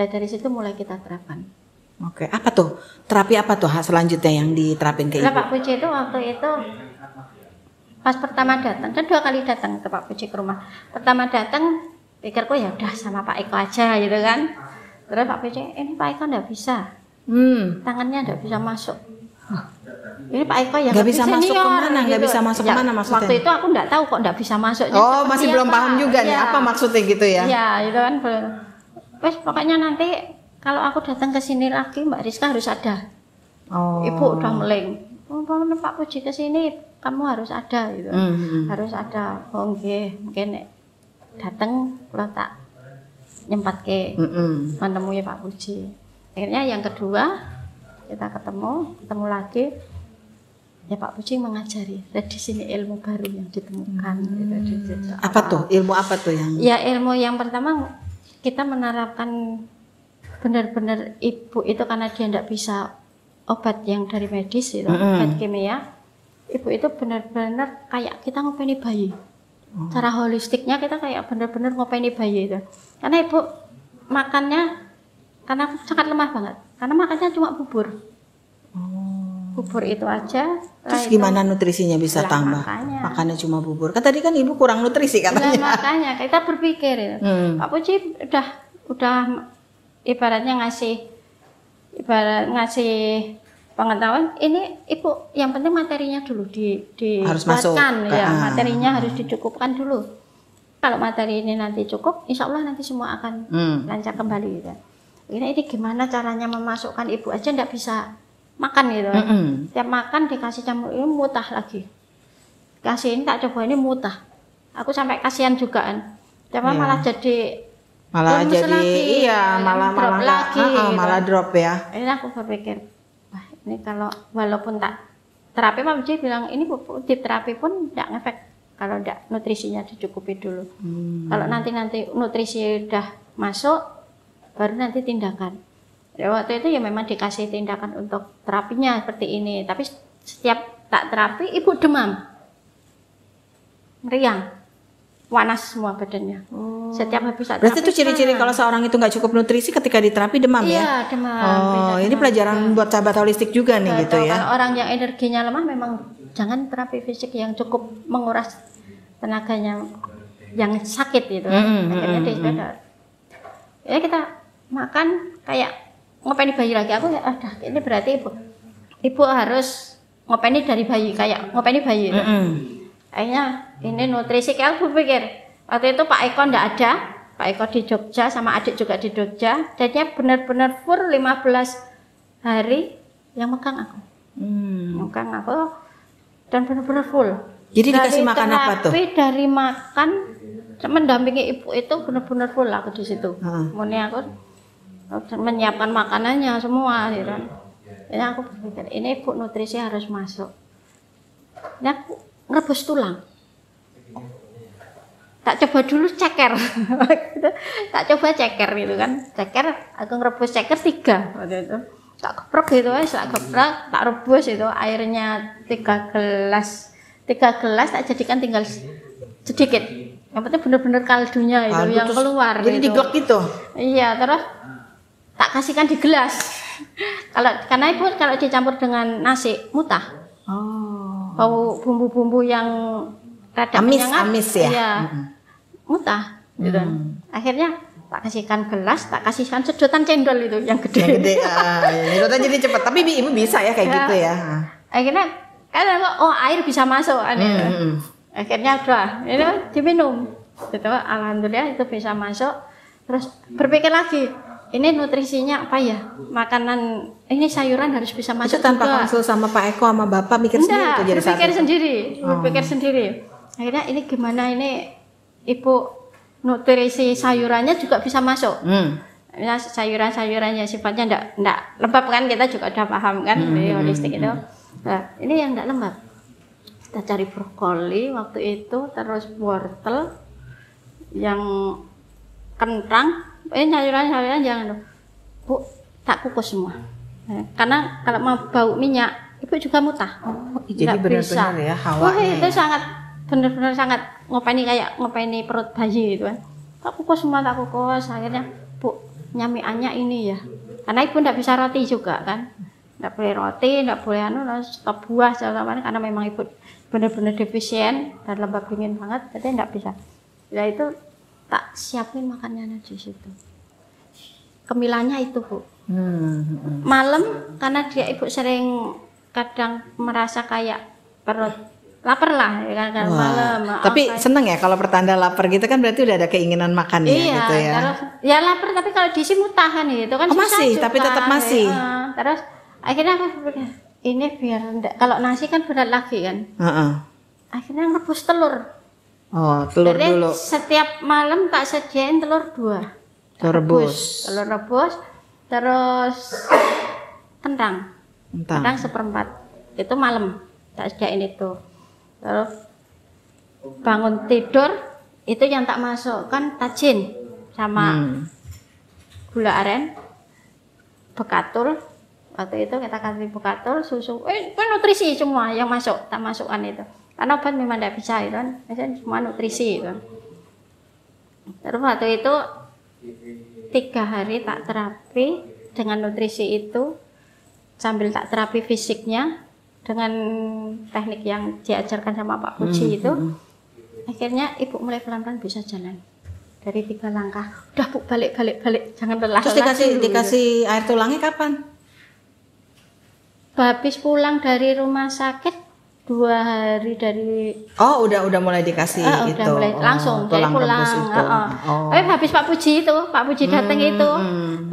S2: Nah dari situ mulai kita terapkan.
S1: Oke, apa tuh terapi apa tuh selanjutnya yang diterapin ke Ibu?
S2: Pak Puji itu waktu itu pas pertama datang kan 2 kali datang ke Pak Puji ke rumah. Pertama datang pikirku ya udah sama Pak Eko aja gitu kan. Terus Pak Puji ini Pak Eko enggak bisa. Tangannya enggak bisa masuk. Ini Pak Eko yang
S1: nggak bisa masuk kemana, nggak bisa masuk kemana maksudnya?
S2: Waktu itu aku nggak tahu kok nggak bisa masuk.
S1: Oh, masih belum paham juga nih apa maksudnya gitu ya?
S2: Iya, itu kan belum. Wes pokoknya nanti kalau aku datang ke sini lagi Mbak Rizka harus ada. Ibu udah meleng. Pak Puji ke sini kamu harus ada gitu. Harus ada. Oh nggih, mungkin datang kalau tak nyempatke menemui Pak Puji. Akhirnya yang kedua kita ketemu lagi ya Pak Puji mengajari di sini ilmu baru yang ditemukan gitu.
S1: Apa tuh ilmu apa tuh yang
S2: ya ilmu yang pertama kita menerapkan benar-benar ibu itu karena dia tidak bisa obat yang dari medis itu, obat kimia, ibu itu benar-benar kayak kita ngopeni bayi. Cara holistiknya kita kayak benar-benar ngopeni bayi itu. Karena ibu makannya, karena aku sangat lemah banget, karena makannya cuma bubur. Bubur itu aja.
S1: Terus gimana nutrisinya bisa tambah? Makannya cuma bubur. Kan tadi kan ibu kurang nutrisi katanya.
S2: Nah, makanya kita berpikir ya. Pak Puji udah ibaratnya ngasih pengetahuan. Ini ibu yang penting materinya dulu
S1: harus masuk.
S2: Ya, materinya harus dicukupkan dulu. Kalau materi ini nanti cukup, insya Allah nanti semua akan lancar kembali. Gitu. Ini gimana caranya memasukkan ibu aja nggak bisa makan gitu. Tiap makan dikasih campur ini mutah lagi. Kasih ini tak coba ini mutah. Aku sampai kasihan juga kan. Malah jadi lagi,
S1: malah
S2: lagi, gitu.
S1: Malah drop ya.
S2: Ini aku berpikir, wah ini kalau walaupun tak terapi, Pak Puji bilang ini di terapi pun tidak ngefek kalau tidak nutrisinya dicukupi dulu. Kalau nanti nutrisi udah masuk, baru nanti tindakan. Ya, waktu itu ya memang dikasih tindakan untuk terapinya seperti ini, tapi setiap tak terapi ibu demam, meriang, panas semua badannya. Setiap habis tak
S1: berarti itu ciri-ciri kalau seorang itu nggak cukup nutrisi ketika diterapi demam ya?
S2: Iya, demam.
S1: Ini pelajaran buat sahabat holistik juga nih gitu ya.
S2: Kalau orang yang energinya lemah memang jangan terapi fisik yang cukup menguras tenaganya yang sakit gitu. Akhirnya ya kita makan kayak ngopeni bayi lagi. Aku ini berarti ibu harus ngopeni dari bayi, kayak ngopeni bayi itu. Akhirnya ini nutrisi, kayak aku pikir waktu itu Pak Eko ndak ada, Pak Eko di Jogja sama adik juga di Jogja, jadinya benar-benar full 15 hari yang megang aku. Megang aku dan benar-benar full.
S1: Jadi dikasih makan apa tuh?
S2: Dari makan mendampingi ibu itu benar-benar full aku di situ. Kemudian aku menyiapkan makanannya semua gitu. Ini aku berpikir ini ibu nutrisi harus masuk. Ini aku ngerebus tulang. Tak coba dulu ceker. Tak coba ceker gitu kan. Ceker, aku ngerebus ceker 3 waktu itu. Tak geprek gitu, tak geprek, tak rebus itu airnya 3 gelas. 3 gelas tak jadikan tinggal sedikit. Yang penting benar-benar kaldunya itu yang keluar.
S1: Jadi
S2: gitu.
S1: diglok gitu.
S2: Iya, terus tak kasihkan di gelas. Karena ibu kalau dicampur dengan nasi mutah. Bau bumbu-bumbu yang rada
S1: amis ya.
S2: Iya. Mutah gitu. Akhirnya tak kasihkan gelas, tak kasihkan sedotan cendol itu yang gede. Yang gede.
S1: Sedotan jadi cepat. Tapi ibu bisa ya kayak gitu ya.
S2: Akhirnya air bisa masuk. Akhirnya udah ini diminum. Gitu, alhamdulillah itu bisa masuk. Terus berpikir lagi, ini nutrisinya apa ya? Makanan ini sayuran harus bisa masuk.
S1: Itu tanpa konsul sama Pak Eko sama Bapak mikir sendiri itu jadi
S2: berpikir sendiri. Akhirnya ini gimana ini ibu nutrisi sayurannya juga bisa masuk. Ya, sayuran-sayurannya sifatnya enggak lembab kan, kita juga udah paham kan di holistik itu. Nah, ini yang enggak lembab. Kita cari brokoli waktu itu, terus wortel yang kentang, sayuran-sayuran jangan Bu, tak kukus semua. Karena kalau mau bau minyak, ibu juga mutah.
S1: Jadi benar-benar ya hawanya.
S2: Itu sangat benar-benar sangat ngopeni perut bayi gitu kan. Tak kukus semua, tak kukus. Akhirnya Bu, nyamiannya ini ya. Karena ibu enggak bisa roti juga kan. Enggak boleh roti, enggak boleh stop buah segala karena memang ibu benar-benar defisien dan lembab dingin banget, jadi enggak bisa. Ya itu tak siapin makanannya di situ. Kemilannya itu Bu. Malam karena dia ibu sering kadang merasa kayak perut lapar lah ya kan malam.
S1: Tapi seneng ya kalau pertanda lapar gitu kan berarti udah ada keinginan makan gitu ya.
S2: Terus ya lapar tapi kalau diisi mutahan itu kan
S1: masih
S2: juga,
S1: tapi tetap masih.
S2: Terus akhirnya aku berpikir ini biar kalau nasi kan berat lagi kan. Akhirnya ngerebus telur.
S1: Telur
S2: jadi,
S1: dulu.
S2: Setiap malam tak sediain telur 2.
S1: Telur rebus,
S2: terus kentang 1/4 itu malam tak sediain itu. Terus bangun tidur itu yang tak masukkan tajin sama gula aren, bekatul. Waktu itu kita kasih bekatul, susu, nutrisi semua yang masuk, tak masukkan itu. Karena obat memang tidak bisa itu kan, semua nutrisi itu. Terus waktu itu 3 hari tak terapi dengan nutrisi itu, sambil tak terapi fisiknya dengan teknik yang diajarkan sama Pak Puji itu, akhirnya ibu mulai pelan-pelan bisa jalan. Dari 3 langkah, udah Bu balik, jangan lelah.
S1: Terus dikasih air tulangnya kapan?
S2: Habis pulang dari rumah sakit 2 hari dari.
S1: Oh, udah mulai dikasih itu.
S2: Udah mulai langsung dari pulang. Tapi habis Pak Puji datang itu,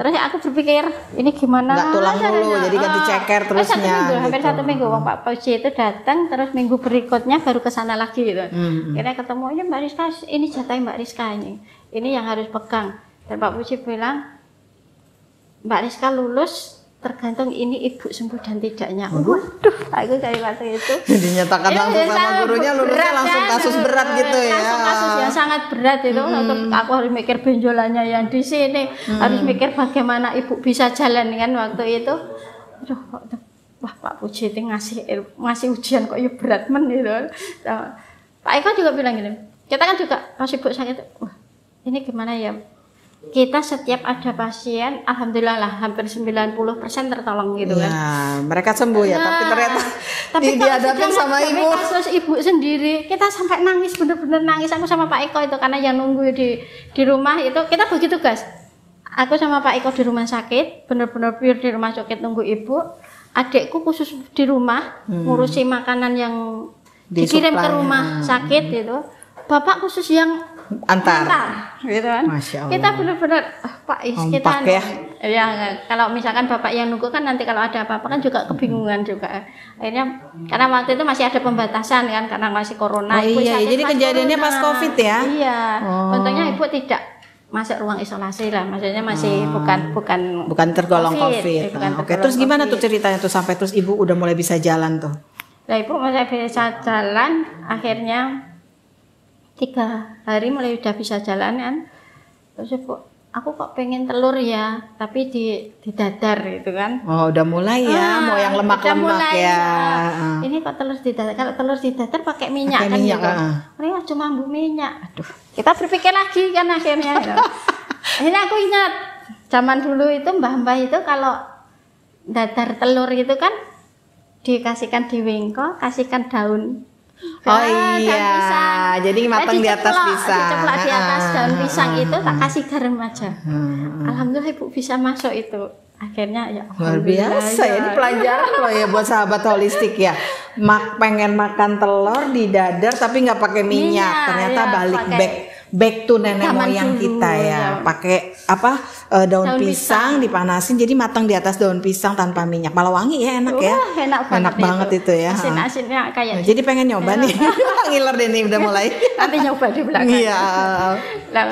S2: terus aku berpikir ini gimana?
S1: Nggak tulang dulu, jadi ganti ceker terusnya.
S2: Hampir 1 minggu, Pak Puji itu datang, terus minggu berikutnya baru ke sana lagi gitu. Akhirnya ketemu ini Mbak Rizka, ini jatahnya Mbak Rizka ini yang harus pegang. Dan Pak Puji bilang, Mbak Rizka lulus tergantung ini ibu sembuh dan tidaknya. Waduh, aku kayak waktu itu.
S1: Dinyatakan langsung sama gurunya lulusnya langsung kasus berat gitu ya.
S2: Langsung kasus yang sangat berat itu. Aku harus mikir benjolannya yang di sini, harus mikir bagaimana ibu bisa jalan kan waktu itu. Aduh, wah Pak Puji itu ngasih ujian kok ya berat men gitu. Pak Eko juga bilang gini, kita kan juga pas ibu sakit, wah ini gimana ya? Kita setiap ada pasien, alhamdulillah lah hampir 90% tertolong gitu kan.
S1: Ya, mereka sembuh ya, tapi ternyata dihadapin sama ibu.
S2: Kasus ibu sendiri, kita sampai nangis, bener-bener nangis. Aku sama Pak Eko itu karena yang nunggu di rumah itu, kita begitu guys. Aku sama Pak Eko di rumah sakit, bener-bener pure di rumah sakit nunggu ibu. Adikku khusus di rumah, ngurusi makanan yang dikirim ke rumah sakit itu. Bapak khusus yang antar gitu kan. Kita benar-benar Pak kita ya kalau misalkan bapak yang nunggu kan nanti kalau ada apa-apa kan juga kebingungan juga. Akhirnya karena waktu itu masih ada pembatasan kan karena masih corona.
S1: Jadi kejadiannya pas Covid ya.
S2: Iya. Untungnya ibu tidak masuk ruang isolasi lah, maksudnya masih bukan
S1: tergolong COVID. Oke, terus gimana tuh ceritanya tuh sampai terus ibu udah mulai bisa jalan tuh?
S2: Nah, ibu mulai bisa jalan akhirnya 3 hari mulai udah bisa jalan kan. Terus aku kok pengen telur ya, tapi di dadar gitu kan.
S1: Oh, udah mulai ya, mau yang lemak-lemak ya.
S2: Ini kok telur di dadar, kalau telur di dadar pakai minyak kan gitu. Ini cuma mambu minyak. Aduh, kita berpikir lagi kan akhirnya. Gitu. Akhirnya aku ingat zaman dulu itu mbah-mbah itu kalau dadar telur itu kan dikasihkan di wingko, kasihkan daun.
S1: Iya, jadi matang di atas pisang.
S2: Diceplok di atas daun pisang itu tak kasih garam aja. Alhamdulillah ibu bisa masuk itu. Akhirnya ya
S1: luar biasa ya, ini pelajaran loh ya buat sahabat holistik ya. Pengen makan telur di dadar tapi nggak pakai minyak. Ternyata balik back to nenek moyang kita ya. Pakai daun pisang dipanasin jadi matang di atas daun pisang tanpa minyak. Malah wangi ya, enak ya. Enak banget itu ya.
S2: Asin-asinnya kayak.
S1: Jadi pengen nyoba nih. Ngiler deh nih udah mulai.
S2: Nanti nyoba di belakang.
S1: Iya.
S2: Lah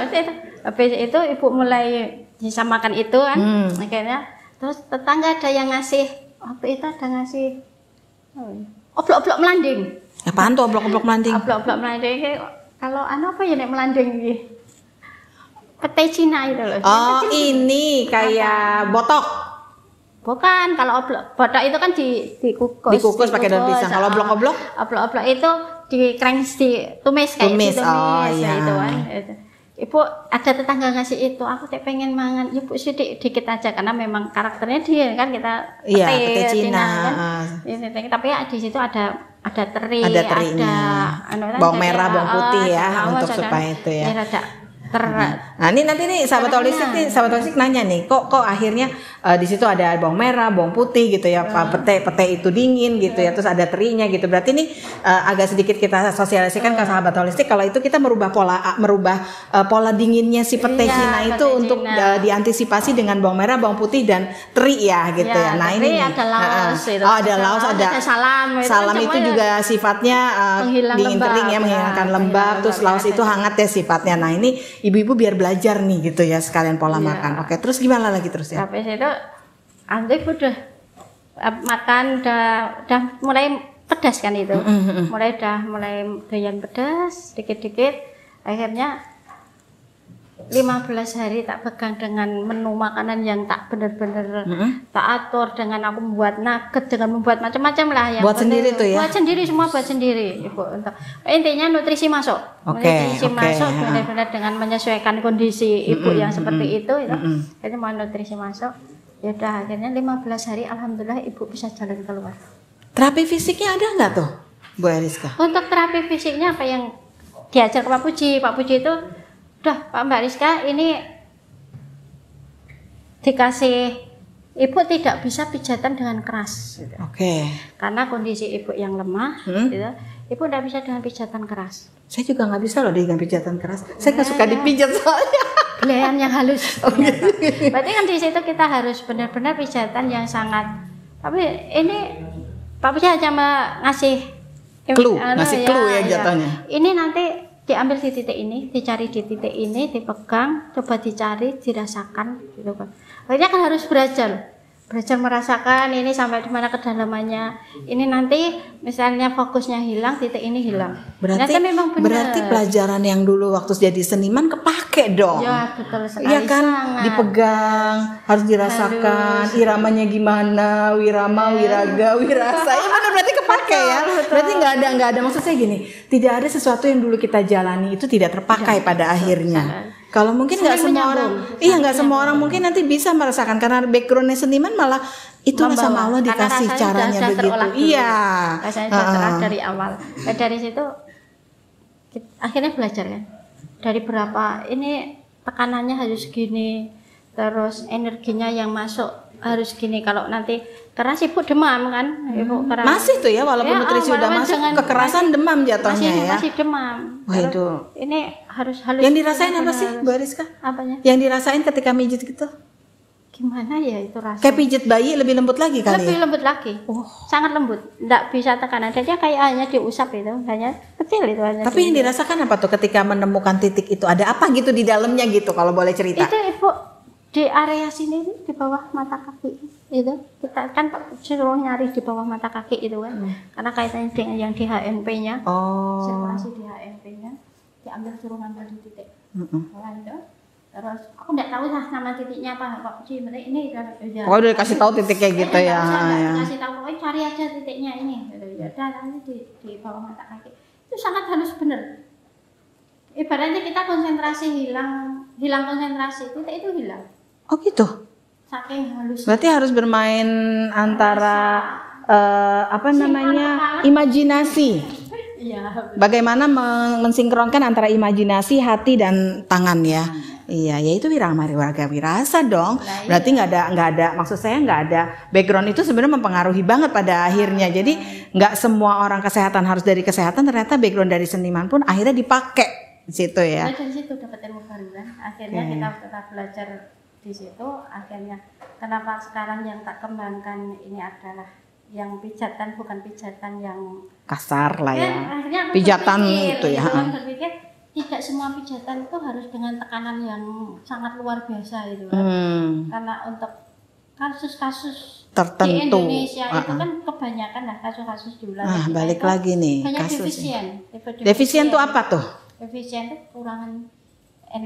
S2: habis itu ibu mulai bisa makan itu kan. Akhirnya terus tetangga ada yang ngasih, waktu itu ada ngasih oblok-oblok melanding.
S1: Apaan tuh oblok-oblok melanding?
S2: Oblok-oblok melanding kalau apa ya nek melanding iki? Pete Cina itu loh.
S1: Oh, ini kayak botok.
S2: Bukan, kalau botok itu kan dikukus.
S1: Dikukus pakai daun pisang. Kalau oblok-oblok?
S2: Oblok-oblok itu ditumis kayak ditumis.
S1: Oh, iya.
S2: Itu kan. Ibu ada tetangga ngasih itu, aku pengen mangan. Ibu sih dikit aja karena memang karakternya dia kan kita
S1: pete Cina
S2: kan. Tapi ya di situ ada teri,
S1: ada bawang merah, bawang putih ya untuk supaya itu ya. Nah ini nanti nih sahabat holistik nanya nih, kok akhirnya di situ ada bawang merah, bawang putih gitu ya, pete itu dingin gitu ya, terus ada terinya gitu. Berarti ini agak sedikit kita sosialisasikan ke sahabat holistik kalau itu kita merubah pola dinginnya si pete Cina itu untuk diantisipasi dengan bawang merah, bawang putih dan teri ya gitu ya. Nah ini
S2: ada laos,
S1: ada laos, ada salam itu juga sifatnya dingin kering ya, menghilangkan lembab. Terus laos itu hangat ya sifatnya. Nah ini ibu-ibu biar belajar nih gitu ya sekalian pola makan. Oke, terus gimana lagi terus ya?
S2: Habis itu udah makan udah mulai pedas kan itu. Mulai doyan pedas dikit-dikit. Akhirnya 15 hari tak pegang dengan menu makanan yang tak benar-benar tak atur, dengan aku membuat nugget, dengan membuat macam-macam lah yang
S1: buat sendiri tuh ya.
S2: Buat sendiri, semua buat sendiri, Ibu. Untuk intinya nutrisi masuk. Nutrisi masuk benar-benar dengan menyesuaikan kondisi Ibu yang seperti itu. Jadi mau nutrisi masuk. Ya udah, akhirnya 15 hari alhamdulillah Ibu bisa jalan keluar.
S1: Terapi fisiknya ada nggak tuh, Bu Eriska?
S2: Untuk terapi fisiknya apa yang diajar ke Pak Puji itu, udah Pak Mbak Rizka ini dikasih, Ibu tidak bisa pijatan dengan keras gitu. Karena kondisi Ibu yang lemah gitu, Ibu tidak bisa dengan pijatan keras. Saya juga nggak bisa loh dengan pijatan keras, saya nggak suka dipijat soalnya. Belayan yang halus. Berarti kan di situ kita harus benar-benar pijatan yang sangat, tapi ini Pak Puji hanya ngasih clue, ya jatuhnya. Ini nanti diambil di titik ini, dicari di titik ini, dipegang, coba dicari, dirasakan gitu kan. Akhirnya kan harus belajar merasakan ini sampai di mana kedalamannya. Ini nanti misalnya fokusnya hilang, titik ini hilang. Berarti pelajaran yang dulu waktu jadi seniman kepake dong. Ya, betul sekali. Iya kan, sangat dipegang, harus dirasakan, iramanya gimana, wirama, wiraga, wirasa. Ini benar berarti kepake ya. Berarti nggak ada maksud saya gini, tidak ada sesuatu yang dulu kita jalani itu tidak terpakai pada akhirnya. Kalau mungkin nggak semua orang, nggak semua orang mungkin nanti bisa merasakan, karena backgroundnya seniman malah itulah sama Allah dikasih caranya begitu. Iya. Rasanya sudah dari awal. Dari situ akhirnya belajar kan. Dari berapa ini tekanannya harus gini, terus energinya yang masuk harus gini. Kalau nanti keras Ibu demam kan, Ibu keras. Masih tuh ya, walaupun nutrisi udah masuk, kekerasan demam jatuhnya ya. Masih demam. Wah itu. Ini harus halus. Yang dirasain apa sih, Bu Eriska? Apanya? Yang dirasain ketika mijit gitu? Gimana ya itu rasanya? Kayak pijit bayi, lebih lembut lagi kali. Lebih lembut lagi. Sangat lembut. Nggak bisa tekanan. Jadi kayak hanya diusap itu, hanya kecil itu hanya. Tapi yang dirasakan apa tuh ketika menemukan titik itu? Ada apa gitu di dalamnya gitu, kalau boleh cerita? Itu Ibu di area sini di bawah mata kaki itu, kita kan suruh nyari di bawah mata kaki itu kan, karena kaitannya dengan yang di HNP-nya, sirkulasi di HNP-nya, diambil suruh ngambil di titik. Terus aku nggak tahu lah nama titiknya apa, Pak Puji, ini udah. Oh, udah kasih tahu titiknya gitu ya. Kasih tahu, cari aja titiknya ini. Ya udah, nanti di bawah mata kaki itu sangat halus bener. Ibaratnya kita konsentrasi hilang konsentrasi, titik itu hilang. Oh gitu. Saking halus. Berarti harus bermain antara imajinasi. Iya. Bagaimana mensinkronkan antara imajinasi, hati dan tangan ya. Iya, ya itu wirama warga wirasa dong. Berarti nggak ada maksud saya nggak ada background itu sebenarnya mempengaruhi banget pada akhirnya. Jadi nggak semua orang kesehatan harus dari kesehatan, ternyata background dari seniman pun akhirnya dipakai di situ ya. Dari situ dapat ilmu baru kan. Akhirnya kita tetap belajar di situ. Akhirnya kenapa sekarang yang tak kembangkan ini adalah yang pijatan, bukan pijatan yang kasar lah ya. Pijatan itu ya. Berpikir tidak semua pijatan itu harus dengan tekanan yang sangat luar biasa itu kan. Karena untuk kasus-kasus tertentu di Indonesia itu kan kebanyakan lah kasus-kasus di luar. Balik lagi nih kasusnya. Defisien itu apa tuh? Defisien itu kekurangan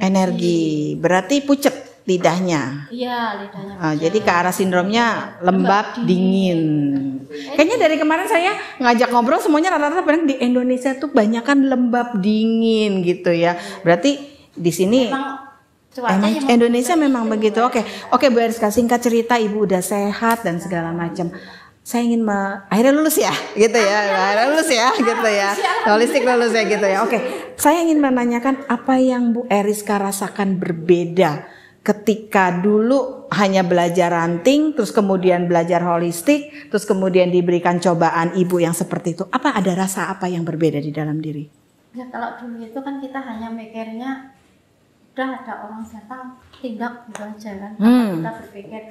S2: energi. Berarti pucet lidahnya. Iya, lidahnya. Jadi ke arah sindromnya lembab dingin. Kayaknya dari kemarin saya ngajak ngobrol semuanya rata-rata di Indonesia tuh banyak kan lembab dingin gitu ya. Berarti di sini Indonesia memang begitu. Oke Bu Eriska, singkat cerita Ibu udah sehat dan segala macam. Saya ingin akhirnya lulus ya, gitu ya. Akhirnya lulus ya, gitu ya. Holistik lulus ya, gitu ya. Saya ingin menanyakan apa yang Bu Eriska rasakan berbeda ketika dulu hanya belajar ranting, terus kemudian belajar holistik, terus kemudian diberikan cobaan Ibu yang seperti itu. Apa ada rasa apa yang berbeda di dalam diri? Ya kalau dulu itu kan kita hanya mikirnya udah ada orang datang tindak gitu aja kan. Kita berpikir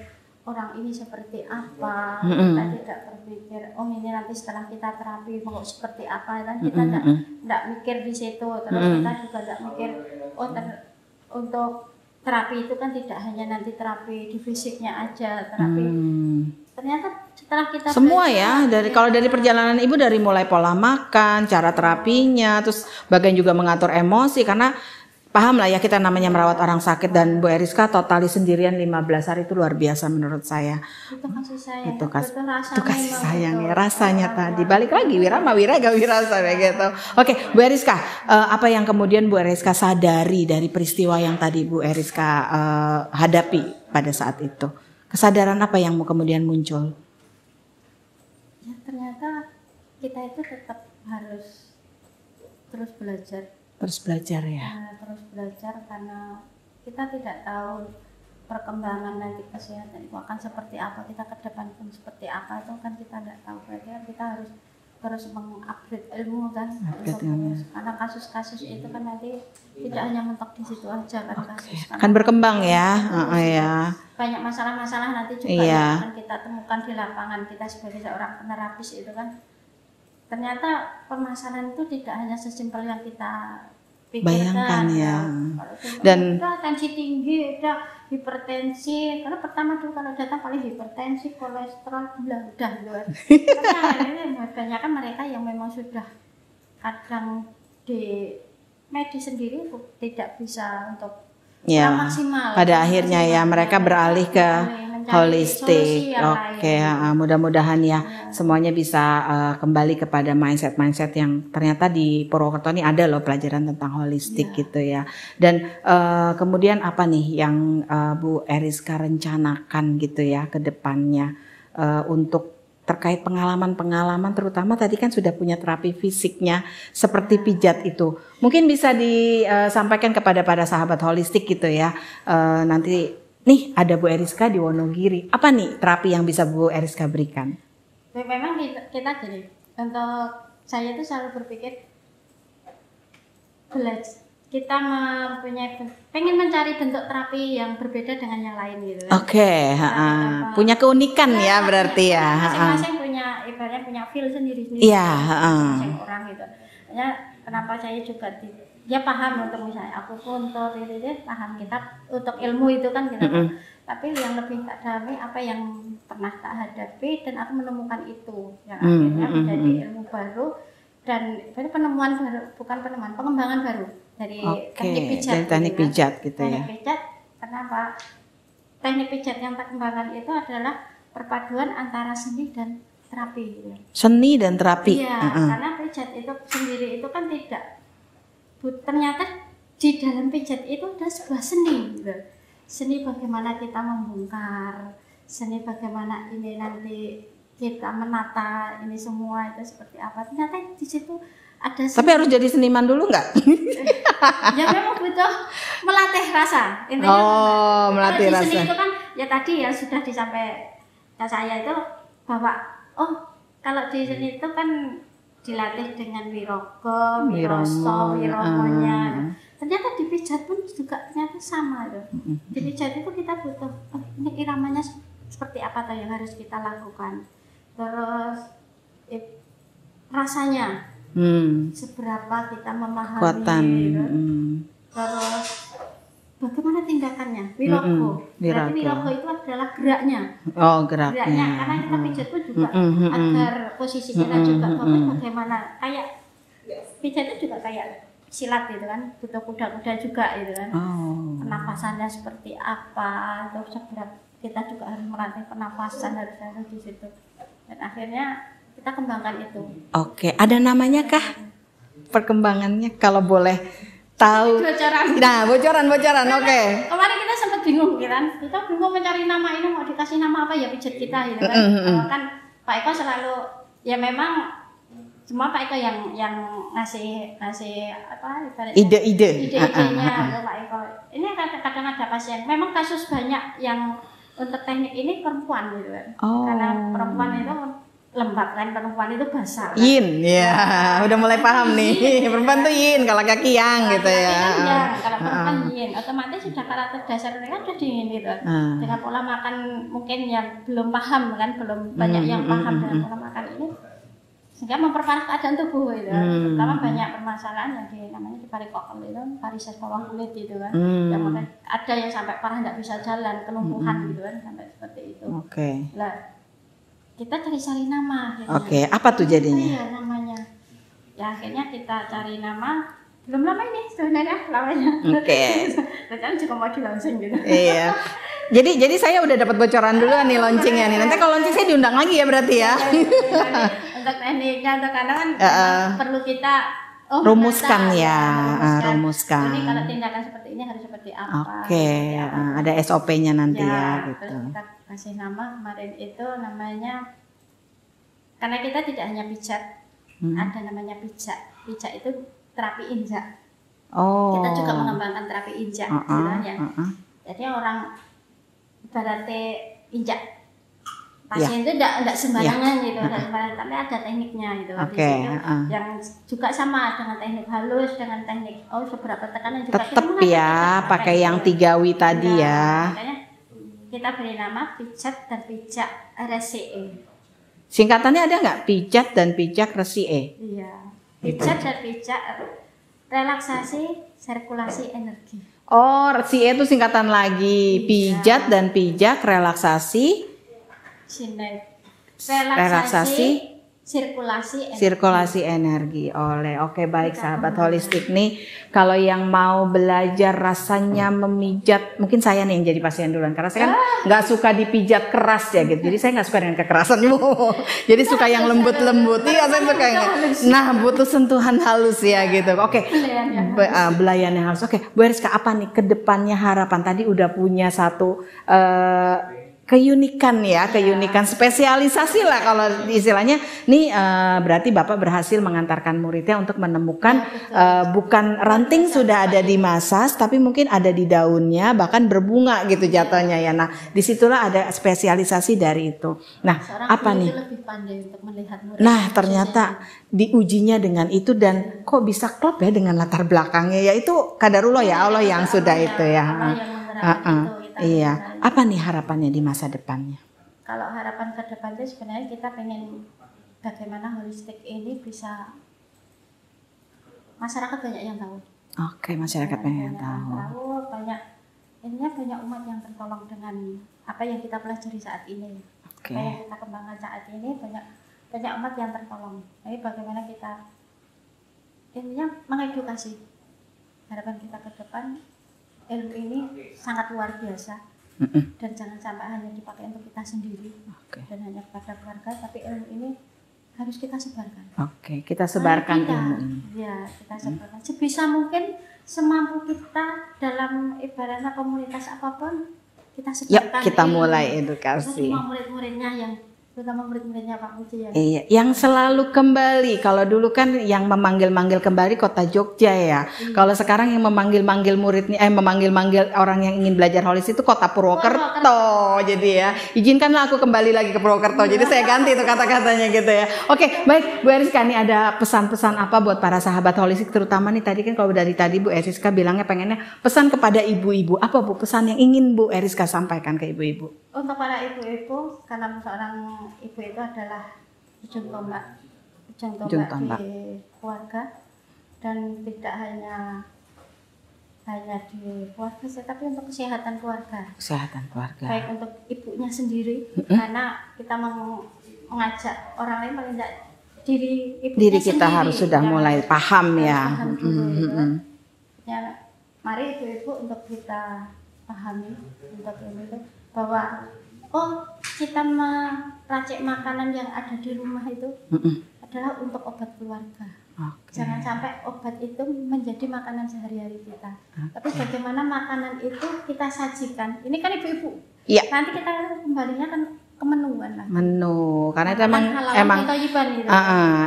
S2: orang ini seperti apa, kita tidak berpikir oh ini nanti setelah kita terapi mau seperti apa kan, kita tidak mikir di situ. Terus kita juga tidak mikir untuk terapi itu kan tidak hanya nanti terapi di fisiknya aja, terapi ternyata setelah kita semua belajar, ya kalau dari perjalanan Ibu dari mulai pola makan, cara terapinya, terus bagian juga mengatur emosi, karena
S1: paham lah ya kita namanya merawat orang sakit, dan Bu Eriska totali sendirian 15 hari itu luar biasa menurut saya.
S2: Itu kasih sayang.
S1: Itu kasih sayang ya, rasanya tadi. Balik lagi wira gak wirasa gitu. Oke, Bu Eriska, apa yang kemudian Bu Eriska sadari dari peristiwa yang tadi Bu Eriska hadapi pada saat itu? Kesadaran apa yang kemudian muncul?
S2: Ya ternyata kita itu tetap harus terus belajar.
S1: Terus belajar ya.
S2: Terus belajar karena kita tidak tahu perkembangan nanti kesehatan itu akan seperti apa, kita ke depan pun seperti apa, itu kan kita tidak tahu. Berarti kita harus terus mengupgrade ilmu kan. Karena kasus-kasus itu kan nanti tidak hanya mentok di situ aja kan kasus.
S1: Akan berkembang ya. Ya.
S2: Banyak masalah-masalah nanti juga yang akan kita temukan di lapangan, kita sebagai seorang penerapis itu kan. Ternyata permasalahan itu tidak hanya sesimpel yang kita pikirkan.
S1: Bayangkan ya.
S2: Dan tensi tinggi, ada hipertensi. Karena pertama dulu kalau datang paling hipertensi, kolesterol, gula udah luar. Tapi banyak kan mereka yang memang sudah kadang di medis sendiri tidak bisa untuk maksimal.
S1: Pada akhirnya ya mereka beralih ke holistik. Oke, mudah-mudahan ya semuanya bisa kembali kepada mindset yang ternyata di Purwokerto ini ada loh pelajaran tentang holistik gitu ya. Dan kemudian apa nih yang Bu Eriska rencanakan gitu ya ke depannya untuk terkait pengalaman-pengalaman, terutama tadi kan sudah punya terapi fisiknya seperti pijat itu. Mungkin bisa disampaikan kepada para sahabat holistik gitu ya. Nanti nih ada Bu Eriska di Wonogiri. Apa nih terapi yang bisa Bu Eriska berikan?
S2: Memang kita gini, untuk saya itu selalu berpikir kita pengen mencari bentuk terapi yang berbeda dengan yang lain gitu kan.
S1: Oke, punya keunikan ya berarti ya.
S2: Masing-masing punya ibaratnya punya feel sendiri-sendiri.
S1: Iya,
S2: masing orang gitu. Ya kenapa saya juga dia paham untuk misalnya aku untuk itu paham kita untuk ilmu itu kan gitu. Tapi yang lebih tak dalami apa yang pernah tak hadapi dan aku menemukan itu yang akhirnya menjadi ilmu baru. Dan itu penemuan baru, bukan penemuan, pengembangan baru dari teknik pijat.
S1: Dari teknik pijat gitu ya.
S2: Teknik pijat, kenapa? Teknik pijat yang tak kembangkan itu adalah perpaduan antara seni dan terapi. Gitu.
S1: Seni dan terapi.
S2: Iya, karena pijat itu sendiri itu kan tidak. Ternyata di dalam pijat itu ada sebuah seni. Gitu. Seni bagaimana kita membongkar, seni bagaimana ini nanti kita menata ini semua itu seperti apa. Ternyata di situ ada seni. Tapi
S1: harus jadi seniman dulu nggak?
S2: Ya memang butuh melatih rasa. Intinya melatih rasa. Seni itu kan ya tadi ya sudah disampaikan saya itu bahwa kalau di seni itu kan dilatih dengan wirogo, wiroso, wiromonya. Ternyata di pijat pun juga ternyata sama tuh. Di pijat itu kita butuh ini iramanya seperti apa yang harus kita lakukan. Terus rasanya seberapa kita memahami gitu. Terus bagaimana tindakannya wirogo. Berarti wirogo itu adalah geraknya. Geraknya karena kita pijat pun juga agar posisi kita juga bagaimana kayak pijat itu juga kayak silat gitu kan, butuh kuda-kuda juga gitu kan. Pernapasannya seperti apa, terus kita juga harus melatih pernapasan harus di situ. Dan akhirnya kita kembangkan itu.
S1: Oke, ada namanya kah? Perkembangannya kalau boleh tahu.
S2: Bocoran.
S1: Nah, bocoran. Oke.
S2: Kemarin kita sempat bingung kan. Kita bingung mencari nama ini mau dikasih nama apa ya pijat kita gitu kan. Kan Pak Eko selalu ya memang semua Pak Eko yang ngasih apa ide-idenya Pak Eko. Ini kadang ada pasien. Memang kasus banyak yang untuk teknik ini perempuan gitu kan. Karena perempuan itu lembab kan, perempuan itu basah kan?
S1: Yin, ya udah mulai paham nih. Perempuan tuh yin, kalau laki yang gitu ya.
S2: Kalau perempuan yin, otomatis sudah karakter dasar mereka sudah dingin gitu. Dengan pola makan mungkin yang belum paham kan, belum banyak yang paham dengan pola makan ini, sehingga memperparah keadaan tubuh gitu. Pertama banyak permasalahan yang namanya di varikokel itu, varises bawah kulit gitu kan. Yang ada yang sampai parah nggak bisa jalan, kelumpuhan gitu kan, sampai seperti itu. Kita cari nama.
S1: Apa tuh jadinya?
S2: Iya namanya. Ya akhirnya kita cari nama Belum lama ini sebenarnya lamanya.
S1: Oke.
S2: Rencana juga mau di launching gitu.
S1: Iya. Jadi saya udah dapat bocoran duluan nih launchingnya nih. Nanti kalau launching saya diundang lagi ya berarti ya.
S2: Untuk tekniknya, untuk kadang kan perlu kita
S1: rumuskan ya, rumuskan.
S2: Ini kalau tindakan seperti ini harus seperti apa?
S1: Oke, ada SOP-nya nanti ya gitu.
S2: Terus kita kasih nama kemarin itu namanya, karena kita tidak hanya pijat, ada namanya pijak. Pijak itu terapi injak.
S1: Oh.
S2: Kita juga mengembangkan terapi injak sebenarnya. Jadi orang ibaratnya injak pasien itu tidak sembarangan gitu, tapi ada tekniknya gitu.
S1: Oke.
S2: Yang juga sama dengan teknik halus, dengan teknik seberapa tekanan juga.
S1: Tetap ya, pakai yang 3W tadi ya.
S2: Makanya kita beri nama pijat dan pijak RSCE.
S1: Singkatannya ada nggak? Pijat dan pijak RSCE.
S2: Iya. Pijat dan pijak relaksasi sirkulasi energi.
S1: Oh, RSCE itu singkatan lagi. Pijat dan pijak relaksasi relaksasi sirkulasi energi. Oke, baik sahabat holistik nih, kalau yang mau belajar rasanya memijat, mungkin saya nih yang jadi pasien duluan karena saya kan nggak suka dipijat keras ya gitu. Jadi saya nggak suka dengan kekerasan jadi suka yang lembut-lembut. Iya, saya suka yang nah butuh sentuhan halus ya gitu. Oke, belayan yang halus. Oke, Bu Eriska, apa nih kedepannya harapan? Tadi udah punya satu keunikan ya, keunikan spesialisasi lah kalau istilahnya. Nih berarti Bapak berhasil mengantarkan muridnya untuk menemukan bukan ranting sudah ada di masas, tapi mungkin ada di daunnya, bahkan berbunga gitu jatuhnya ya. Nah, disitulah ada spesialisasi dari itu. Nah, apa nih?
S2: Lebih pandai untuk melihat murid.
S1: Nah, ternyata diujinya dengan itu dan kok bisa klop ya dengan latar belakangnya, yaitu kadarullah ya Allah yang sudah itu ya. Iya, apa nih harapannya di masa depannya?
S2: Kalau harapan ke depannya sebenarnya kita pengen bagaimana holistik ini bisa masyarakat banyak yang tahu.
S1: Oke, masyarakat banyak yang tahu.
S2: Banyak umat yang tertolong dengan apa yang kita pelajari saat ini. Apa yang kita kembangkan saat ini, banyak umat yang tertolong. Jadi bagaimana kita intinya mengedukasi. Harapan kita ke depan, ilmu ini sangat luar biasa dan jangan sampai hanya dipakai untuk kita sendiri dan hanya kepada keluarga, tapi ilmu ini harus kita sebarkan.
S1: Kita sebarkan ilmu ini.
S2: Ya, kita sebarkan sebisa mungkin, semampu kita dalam ibaratnya komunitas apapun kita sebarkan.
S1: Yuk kita mulai edukasi.
S2: Semua murid-muridnya yang terutama murid-muridnya Pak Muji ya.
S1: Iya, yang selalu kembali. Kalau dulu kan yang memanggil-manggil kembali Kota Jogja ya. Kalau sekarang yang memanggil-manggil muridnya, memanggil-manggil orang yang ingin belajar holistik itu Kota Purwokerto. Jadi ya, izinkanlah aku kembali lagi ke Purwokerto. Jadi saya ganti itu kata-katanya gitu ya. Oke, baik Bu Eriska, nih ada pesan-pesan apa buat para sahabat holistik, terutama nih tadi kan kalau dari tadi Bu Eriska bilangnya pengennya pesan kepada ibu-ibu. Apa Bu pesan yang ingin Bu Eriska sampaikan ke ibu-ibu?
S2: Untuk para ibu-ibu, karena seorang ibu itu adalah ujung tombak di keluarga, dan tidak hanya di keluarga, tapi untuk kesehatan keluarga. Baik untuk ibunya sendiri, karena kita mengajak orang lain, paling tidak diri kita
S1: sendiri, harus sudah mulai paham ya.
S2: Ya, mari ibu-ibu untuk kita pahami untuk itu, bahwa kita meracik makanan yang ada di rumah itu adalah untuk obat keluarga. Jangan sampai obat itu menjadi makanan sehari-hari kita. Tapi bagaimana makanan itu kita sajikan. Ini kan ibu-ibu.
S1: Ya.
S2: Nanti kita kembalinya kan ke menuan lah.
S1: Menu, karena itu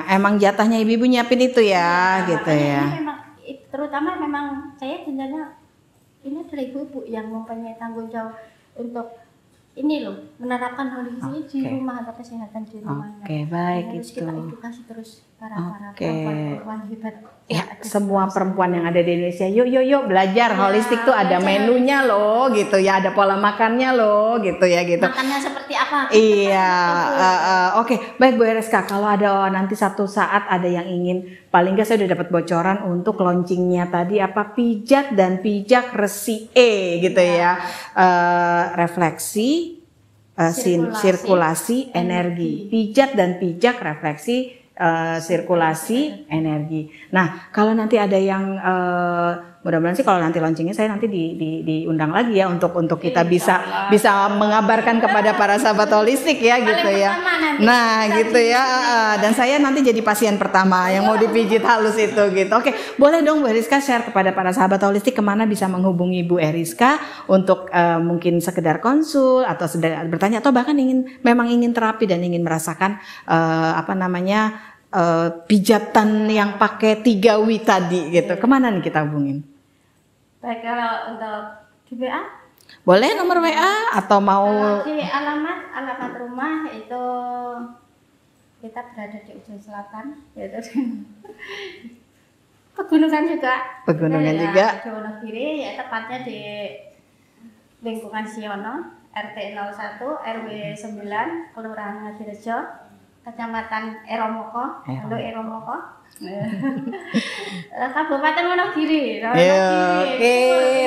S1: emang jatahnya ibu-ibu nyiapin itu ya, gitu ya.
S2: Terutama memang saya sebenarnya ini adalah ibu-ibu yang mempunyai tanggung jawab untuk ini loh, menerapkan holistik di rumah atau kesehatan di rumah.
S1: Baik
S2: harus
S1: itu.
S2: Kita edukasi terus para perempuan hebat.
S1: Ya, semua perempuan yang ada di Indonesia, yuk belajar holistik tuh ada menunya loh, gitu ya, ada pola makannya loh, gitu ya, gitu.
S2: Makannya seperti apa?
S1: Iya, baik Bu Eriska, kalau ada nanti satu saat ada yang ingin, paling nggak saya udah dapat bocoran untuk launchingnya tadi apa pijat dan pijak RSCE gitu ya, refleksi, sirkulasi energi, pijat dan pijak refleksi sirkulasi energi. Nah, kalau nanti ada yang mudah-mudahan sih kalau nanti launchingnya saya nanti diundang lagi ya untuk kita bisa mengabarkan kepada para sahabat holistik ya gitu ya. Nah gitu ya, dan saya nanti jadi pasien pertama yang mau dipijit halus itu gitu. Oke, boleh dong Bu Eriska share kepada para sahabat holistik kemana bisa menghubungi Bu Eriska untuk mungkin sekedar konsul atau sedang bertanya atau bahkan memang ingin terapi dan ingin merasakan pijatan yang pakai 3W tadi gitu. Kemana nih kita hubungin?
S2: Baik, kalau untuk di WA
S1: boleh nomor WA atau mau
S2: di alamat rumah itu kita berada di ujung selatan yaitu pegunungan juga di Wonogiri ya, tepatnya di lingkungan Siono RT 01 RW 9 Kelurahan Ngadirejo Kecamatan Eromoko Kabupaten Wonogiri.
S1: Oke,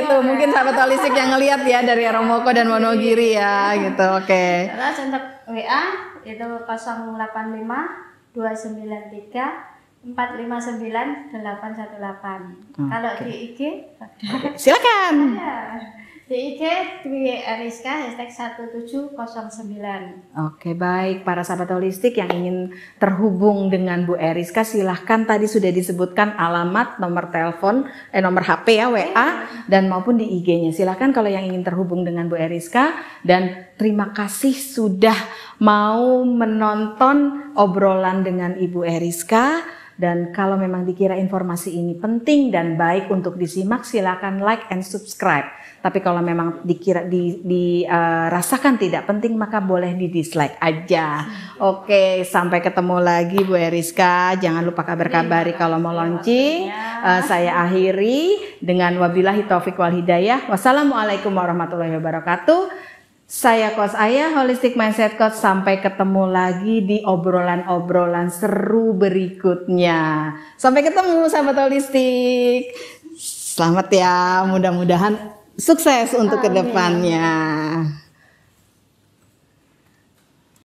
S1: itu mungkin sahabat holistik yang ngelihat ya dari Eromoko dan Wonogiri ya gitu. Oke.
S2: Terus untuk WA itu 085 293 459 818. Kalau di IG
S1: silakan.
S2: Di IG Dwi Eriska #1709.
S1: Oke, baik para sahabat holistik yang ingin terhubung dengan Bu Eriska silahkan, tadi sudah disebutkan alamat, nomor telepon, nomor HP ya WA dan maupun di IG-nya. Silahkan kalau yang ingin terhubung dengan Bu Eriska, dan terima kasih sudah mau menonton obrolan dengan Ibu Eriska. Dan kalau memang dikira informasi ini penting dan baik untuk disimak, silakan like and subscribe. Tapi kalau memang dikira dirasakan tidak penting, maka boleh di dislike aja. Oke, sampai ketemu lagi Bu Eriska. Jangan lupa kabar-kabari kalau mau launching. Saya akhiri dengan wabillahi taufiq wal hidayah. Wassalamualaikum warahmatullahi wabarakatuh. Saya Coach Aya, Holistic Mindset Coach. Sampai ketemu lagi di obrolan-obrolan seru berikutnya. Sampai ketemu sahabat holistik. Selamat ya, mudah-mudahan sukses untuk kedepannya.